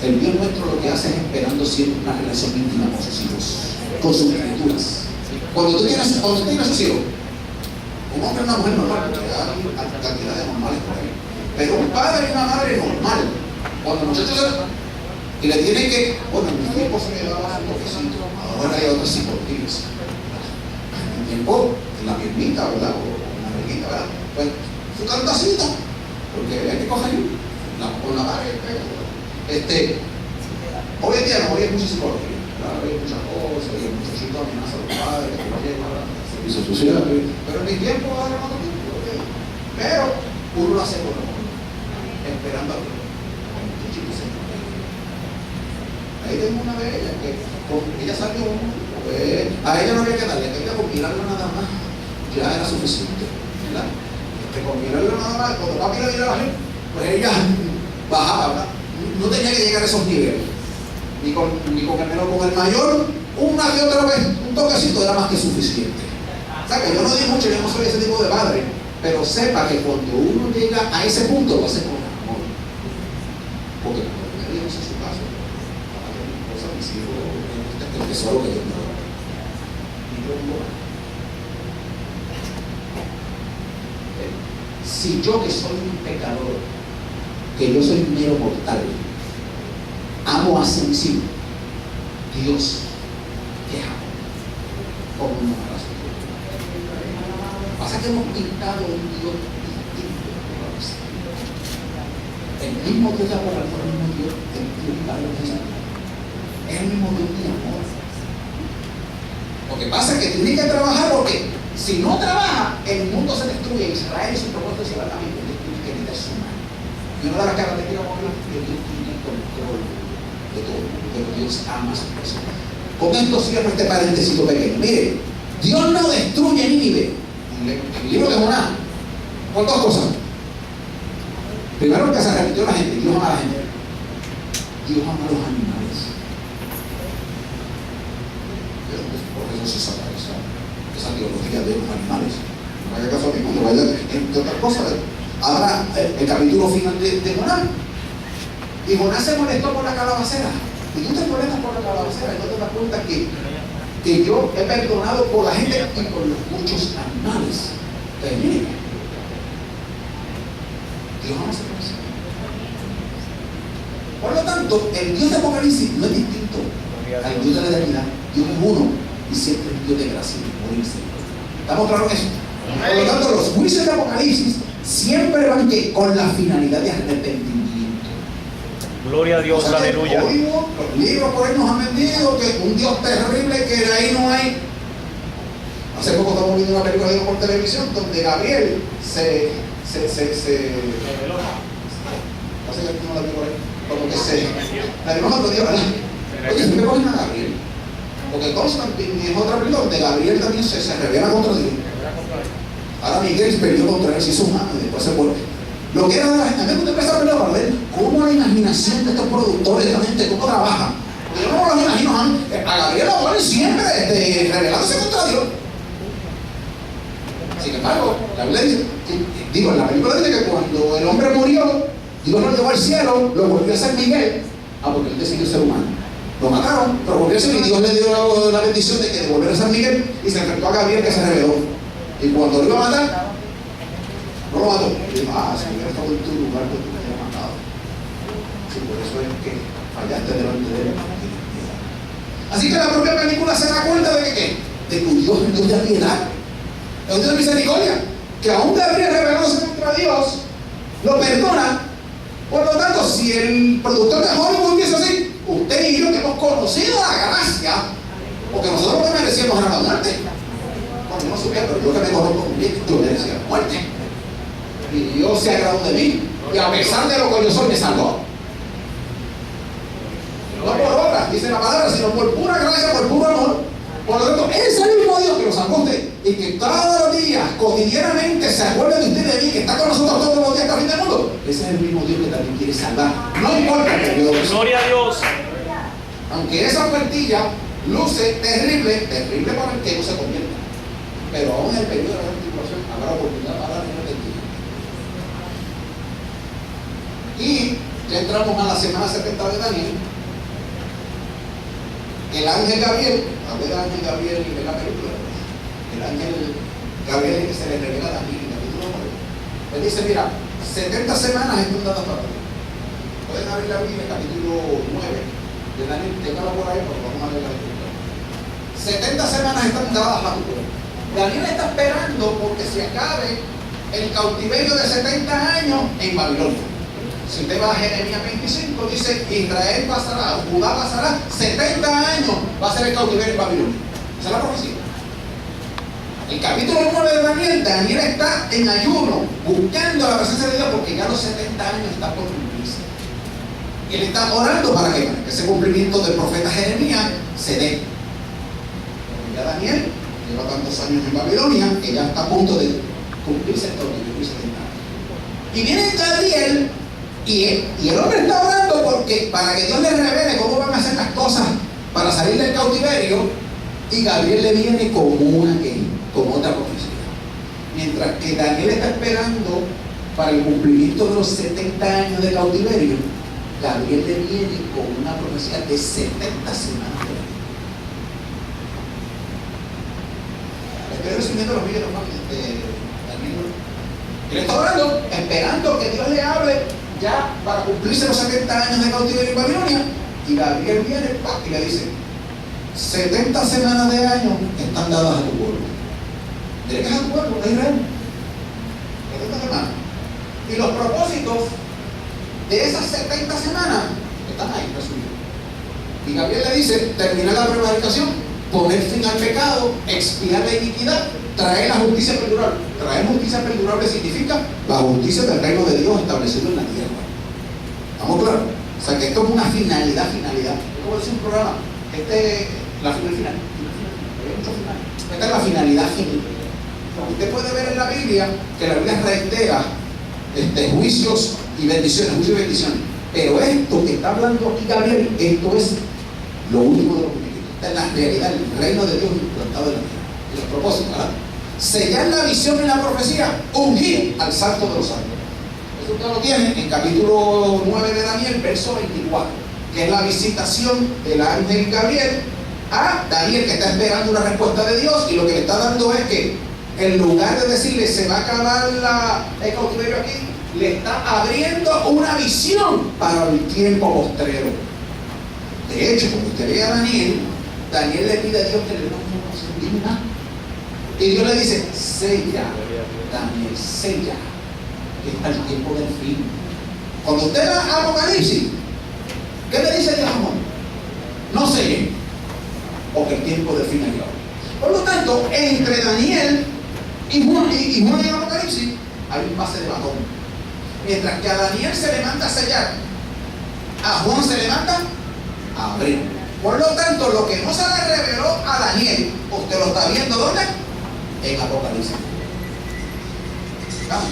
El Dios nuestro lo que hace es esperando siempre una relación íntima con sus hijos, con sus criaturas. Cuando tú tienes sus hijos, un hombre y una mujer normal, porque hay cantidad de normales por ahí, pero un padre y una madre normal, cuando el muchacho y le tiene que, bueno, en mi tiempo se me daba un toquecito, ahora hay otros psicologías. En mi tiempo, la piernita, ¿verdad? O la reguita, ¿verdad? Pues, su cantacito, porque hay que coger con la madre. Hoy en día no hay mucha psicología, ¿verdad? Hay muchas cosas, hay muchos chicos amenazas a los padres, que no llegan a servicio social, pero en mi tiempo era otro tiempo, ¿okay? Pero uno lo hace por amor, esperando a Dios. Ahí tengo una de ellas que ella salió, pues, a ella no había que darle, que con mirarla nada más ya era suficiente, ¿verdad? Con mirarla nada más, cuando papi le miraba a la gente, pues ella bajaba, ¿verdad? No tenía que llegar a esos niveles, ni con el menor, con el mayor, una y otra vez, un toquecito era más que suficiente. O sea que yo no digo mucho, yo no soy ese tipo de padre, pero sepa que cuando uno llega a ese punto lo hace con amor, porque cuando me dijo en su caso, mis hijos, el tesoro que Dios me da. Y yo digo, si yo que soy un pecador, que yo soy un mero mortal, amo a mis hijos, Dios te amo como una razón. Pasa que hemos pintado un Dios distinto. El mismo Dios de amor, el mismo Dios, el Dios Padre de Jesús. Es el mismo Dios de amor. Lo que pasa es que tiene que trabajar, porque si no trabaja, el mundo se destruye. Israel y su propósito se va también con destruir vidas humanas. Y una de las características es que Dios tiene control de todo, pero Dios ama a su persona. Con esto cierro este paréntesis pequeño. Mire, Dios no destruye Nínive. El libro de Jonás, por dos cosas. Primero, que se arrepintió la gente. Dios ama a la gente. Dios ama a los animales. Por eso se saca esa teología de los animales. No vaya caso a mí, cuando vaya entre otras cosas. Ahora, el capítulo final de Jonás. Y Jonás se molestó por la calabacera. Y tú te molestas por la calabacera y no te das cuenta que yo he perdonado por la gente y por los muchos animales. Mire, Dios ama a esa persona. Por lo tanto, el Dios de Apocalipsis no es distinto al Dios de la eternidad. Dios es uno y siempre es Dios de gracia y amor y misericordia. ¿Estamos claros en eso? Por lo tanto, los juicios de Apocalipsis siempre van con la finalidad de arrepentimiento. Gloria a Dios, o sea, aleluya. Los libros por ahí nos han vendido que un Dios terrible, que de ahí no hay. Hace poco estamos viendo una película por televisión donde Gabriel se reveló. Hace que no la vi por ahí. Como que la vimos otro día, ¿verdad? Oye, ¿por qué ponen a Gabriel? Porque Constantine es otra película donde Gabriel también se revela contra Dios. Ahora Miguel peleó contra él, se hizo humano y después se vuelve. Lo que era de la gente, a mí me gusta esa película para ver cómo la imaginación de estos productores, de esta gente, cómo trabaja. Yo no me lo imagino a Gabriel lo ponen siempre revelándose contra Dios. Sin embargo, la Biblia dice, en la película dice que cuando el hombre murió, Dios lo llevó al cielo, lo volvió a ser Miguel, porque él decidió ser humano. Lo mataron, pero volvió a ser, y Dios le dio la bendición de que devolviera a San Miguel y se enfrentó a Gabriel, que se reveló. Y cuando lo iba a matar, no lo mató. Y dijo, si hubiera estado en tu lugar, pues tú me hubieras matado. Sí, por eso es que fallaste delante de él. Así que la propia película se da cuenta de que ¿qué? De que Dios es un Dios de piedad, es un Dios de misericordia, que aún Gabriel rebelándose contra Dios, lo perdona. Por lo tanto, si el productor de Hollywood dice así, usted y yo que hemos conocido la gracia, porque nosotros lo que merecíamos era la muerte. Bueno, no supiera, pero yo que me conozco muy bien, yo merecía la muerte. Y Dios se agradó de mí, y a pesar de lo que yo soy, me salvó. No por obras, dice la palabra, sino por pura gracia, por puro amor. Por lo tanto, ese es el mismo Dios que lo salvó a usted y que todos los días, cotidianamente, se acuerda de usted y de mí, que está con nosotros todos los días hasta el fin del mundo. Ese es el mismo Dios que también quiere salvar. No importa que Dios. Gloria a Dios. Aunque esa puertilla luce terrible, terrible para el que no se convierta. Pero aún en el periodo de la gran tribulación habrá oportunidad para la arrepentimiento. Y ya entramos a la semana 70 de Daniel. El ángel Gabriel, hablé del ángel Gabriel de la película, el ángel Gabriel que se le revela a Daniel en capítulo 9. Él dice, mira, 70 semanas están dadas para ti. Pueden abrir la Biblia, capítulo 9 de Daniel, téngalo por ahí porque vamos a ver la escritura. 70 semanas están dadas a tu pueblo. Daniel está esperando porque se acabe el cautiverio de 70 años en Babilonia. Si usted va a Jeremías 25, dice Israel pasará, Judá pasará 70 años, va a ser el cautiverio en Babilonia. Esa es la profecía. El capítulo 9 de Daniel, Daniel está en ayuno, buscando la presencia de Dios porque ya los 70 años están por cumplirse. Él está orando para que ese cumplimiento del profeta Jeremías se dé. Porque ya Daniel lleva tantos años en Babilonia que ya está a punto de cumplirse el cautiverio de 70 años. Y viene Gabriel. Y el hombre está orando porque para que Dios le revele cómo van a hacer las cosas para salir del cautiverio, y Gabriel le viene como otra profecía. Mientras que Daniel está esperando para el cumplimiento de los 70 años de cautiverio, Gabriel le viene con una profecía de 70 semanas. Estoy resumiendo los vídeos de Daniel. Él está orando, esperando que Dios le hable ya para cumplirse los 70 años de cautiverio en Babilonia, y Gabriel viene y le dice 70 semanas de años están dadas a tu pueblo. ¿De qué es a tu pueblo? De Israel. 70 semanas. Y los propósitos de esas 70 semanas están ahí resumidos. Y Gabriel le dice, terminar la prevaricación, poner fin al pecado, expiar la iniquidad, traer la justicia perdurable. Traer justicia perdurable significa la justicia del reino de Dios establecido en la tierra. ¿Estamos claros? O sea que esto es una finalidad. Como dice un programa, la final. Esta es la finalidad final. Usted puede ver en la Biblia que la Biblia reitera juicios y bendiciones, pero esto que está hablando aquí Gabriel, esto es lo último de lo que esta es la realidad, el reino de Dios implantado en la tierra. Y los propósitos, ¿verdad? Sellar la visión y la profecía, ungir al Santo de los Santos. Eso usted lo tiene en capítulo 9 de Daniel, verso 24, que es la visitación del ángel Gabriel a Daniel, que está esperando una respuesta de Dios, y lo que le está dando es que en lugar de decirle se va a acabar el cautiverio aquí, le está abriendo una visión para el tiempo postrero. De hecho, cuando usted ve a Daniel le pide a Dios que le dé una información digna. Y Dios le dice, sella, Daniel, sella, que es el tiempo del fin. Cuando usted va a Apocalipsis, ¿qué le dice Dios, amor? No selle, porque el tiempo del fin ha llegado. Por lo tanto, entre Daniel y Juan en Apocalipsis hay un pase de batón. Mientras que a Daniel se le manda a sellar, a Juan se le manda a abrir. Por lo tanto, lo que no se le reveló a Daniel, usted lo está viendo ¿dónde? En Apocalipsis. Vamos.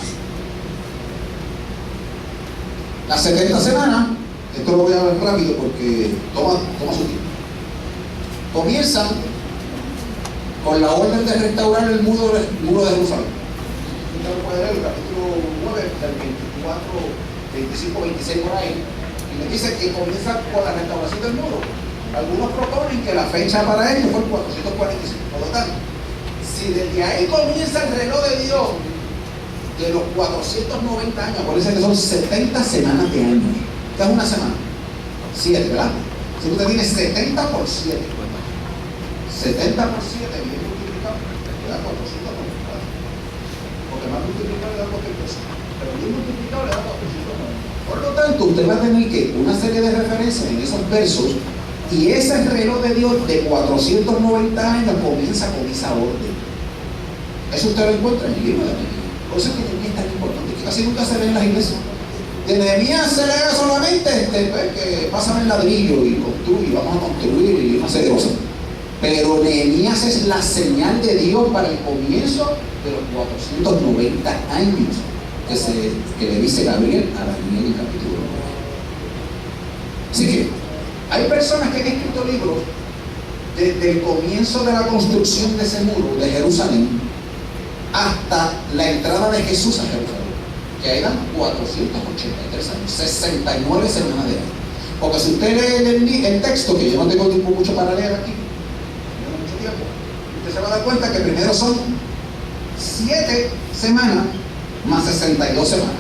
Las 70 semanas, esto lo voy a ver rápido porque toma su tiempo. Comienzan con la orden de restaurar el muro de Jerusalén. Usted lo puede leer, el capítulo 9, del 24, 25, 26 por ahí. Y le dice que comienza con la restauración del muro. Algunos proponen que la fecha para ello fue el 445. Por lo tanto, si desde ahí comienza el reloj de Dios de los 490 años, acuérdense que son 70 semanas de años. ¿Qué es una semana? 7, ¿verdad? Si usted tiene 70 por 7. 70 por 7 bien multiplicado, le da 494. Porque más multiplicado le da cualquier cosa. Pero bien multiplicado le da 494. Por lo tanto, usted va a tener que una serie de referencias en esos versos, y ese reloj de Dios de 490 años comienza con esa orden. Eso usted lo encuentra en el libro de Nehemías. Por eso es que Nehemías es tan importante, que casi nunca se lee en las iglesias. De Nehemías se lee solamente que pasan el ladrillo y construye, vamos a construir y una serie de cosas. Pero Nehemías es la señal de Dios para el comienzo de los 490 años que le dice Gabriel a Daniel en capítulo 9. Así que hay personas que han escrito libros desde el comienzo de la construcción de ese muro de Jerusalén hasta la entrada de Jesús a Jerusalén, que ahí dan 483 años, 69 semanas de año. Porque si usted lee el texto, que yo no tengo tiempo mucho para leer aquí, no mucho tiempo, usted se va a dar cuenta que primero son 7 semanas más 62 semanas.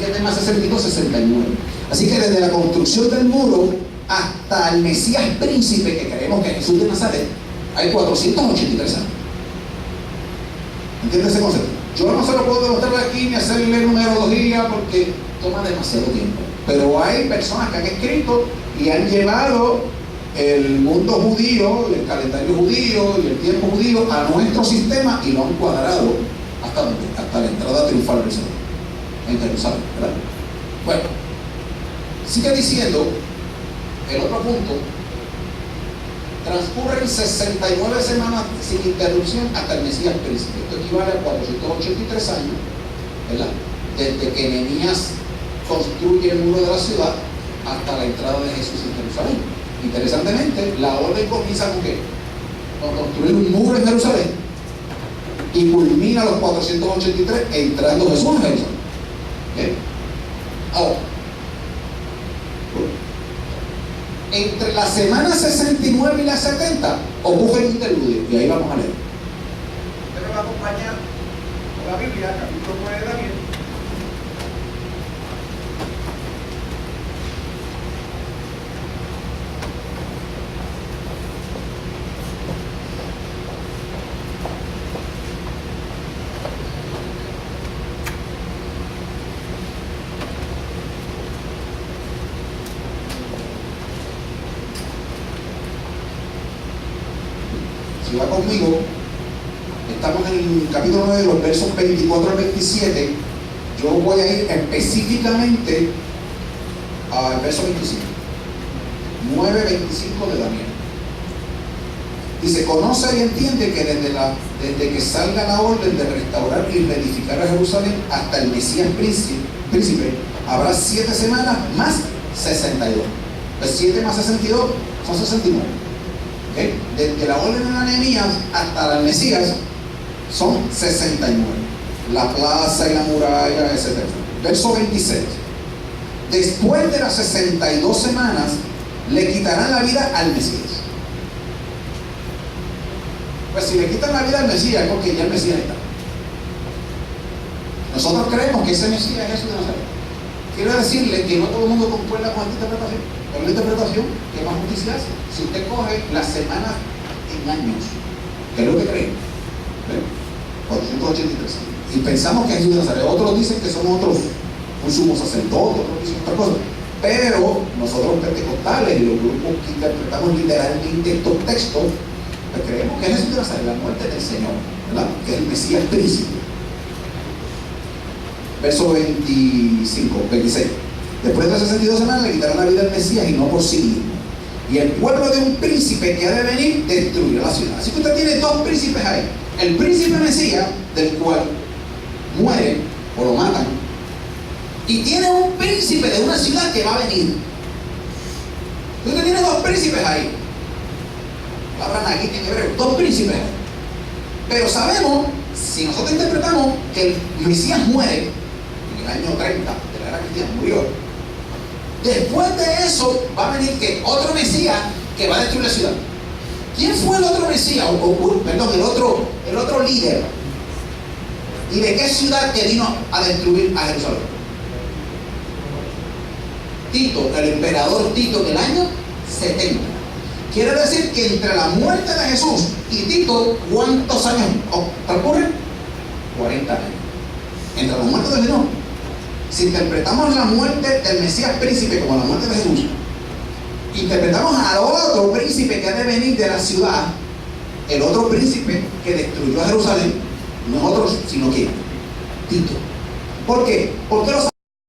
7 más 62, 69. Así que desde la construcción del muro hasta el Mesías príncipe, que creemos que es Jesús de Nazaret, hay 483 años. ¿Entiendes ese concepto? Yo no se lo puedo demostrar aquí ni hacerle numerología porque toma demasiado tiempo. Pero hay personas que han escrito y han llevado el mundo judío, el calendario judío y el tiempo judío a nuestro sistema y lo han cuadrado hasta la entrada triunfal en Jerusalén, ¿verdad? Bueno, sigue diciendo el otro punto. Transcurren 69 semanas sin interrupción hasta el Mesías príncipe. Esto equivale a 483 años, ¿verdad? Desde que Nehemías construye el muro de la ciudad hasta la entrada de Jesús en Jerusalén. Interesantemente, la orden comienza con ¿qué? Con construir un muro en Jerusalén y culmina los 483 entrando Jesús en Jerusalén. ¿Bien? Ahora, entre la semana 69 y la 70 ocurre el interludio, y ahí vamos a leer. Usted me va a acompañar con la Biblia, capítulo 9 de Daniel. Si va conmigo, estamos en el capítulo 9, los versos 24 al 27. Yo voy a ir específicamente al verso 25. 9:25 de Daniel. Dice: conoce y entiende que desde que salga la orden de restaurar y reedificar a Jerusalén hasta el Mesías príncipe, habrá 7 semanas más 62. Pues 7 más 62 son 69. ¿Okay? Desde la orden de Nehemías hasta el Mesías son 69. La plaza y la muralla, etc. Verso 26. Después de las 62 semanas, le quitarán la vida al Mesías. Pues si le quitan la vida al Mesías, es porque ya el Mesías está. Nosotros creemos que ese Mesías es Jesús de Nazaret. Quiero decirle que no todo el mundo concuerda con esta interpretación. Con la interpretación, ¿qué más justicia hace? Si usted coge las semanas en años, ¿qué es lo que creen? 483 años. Y pensamos que es Jesús de Nazaret. Otros dicen que son otros, un sumo sacerdote, otros dicen otra cosa. Pero nosotros pentecostales y los grupos que interpretamos literalmente estos textos, pues creemos que es Jesús de Nazaret, la muerte del Señor, ¿verdad? Que es el Mesías príncipe. Verso 26. Después de 62 semanas le quitarán la vida al Mesías y no por sí mismo. Y el pueblo de un príncipe que ha de venir destruirá la ciudad. Así que usted tiene dos príncipes ahí. El príncipe Mesías, del cual muere o lo matan, y tiene un príncipe de una ciudad que va a venir. Usted tiene dos príncipes ahí. Hablan aquí en hebreo, dos príncipes. Pero sabemos, si nosotros interpretamos que el Mesías muere en el año 30 de la era cristiana, murió. Después de eso va a venir que otro Mesías que va a destruir la ciudad. ¿Quién fue el otro Mesías? El otro líder. ¿Y de qué ciudad que vino a destruir a Jerusalén? Tito, el emperador Tito, en el año 70. Quiere decir que entre la muerte de Jesús y Tito, ¿cuántos años transcurren? 40 años. Entre la muerte de Jesús. Si interpretamos la muerte del Mesías príncipe como la muerte de Jesús, interpretamos al otro príncipe que ha de venir de la ciudad, el otro príncipe que destruyó a Jerusalén, no es otro, sino que Tito. ¿Por qué? Porque los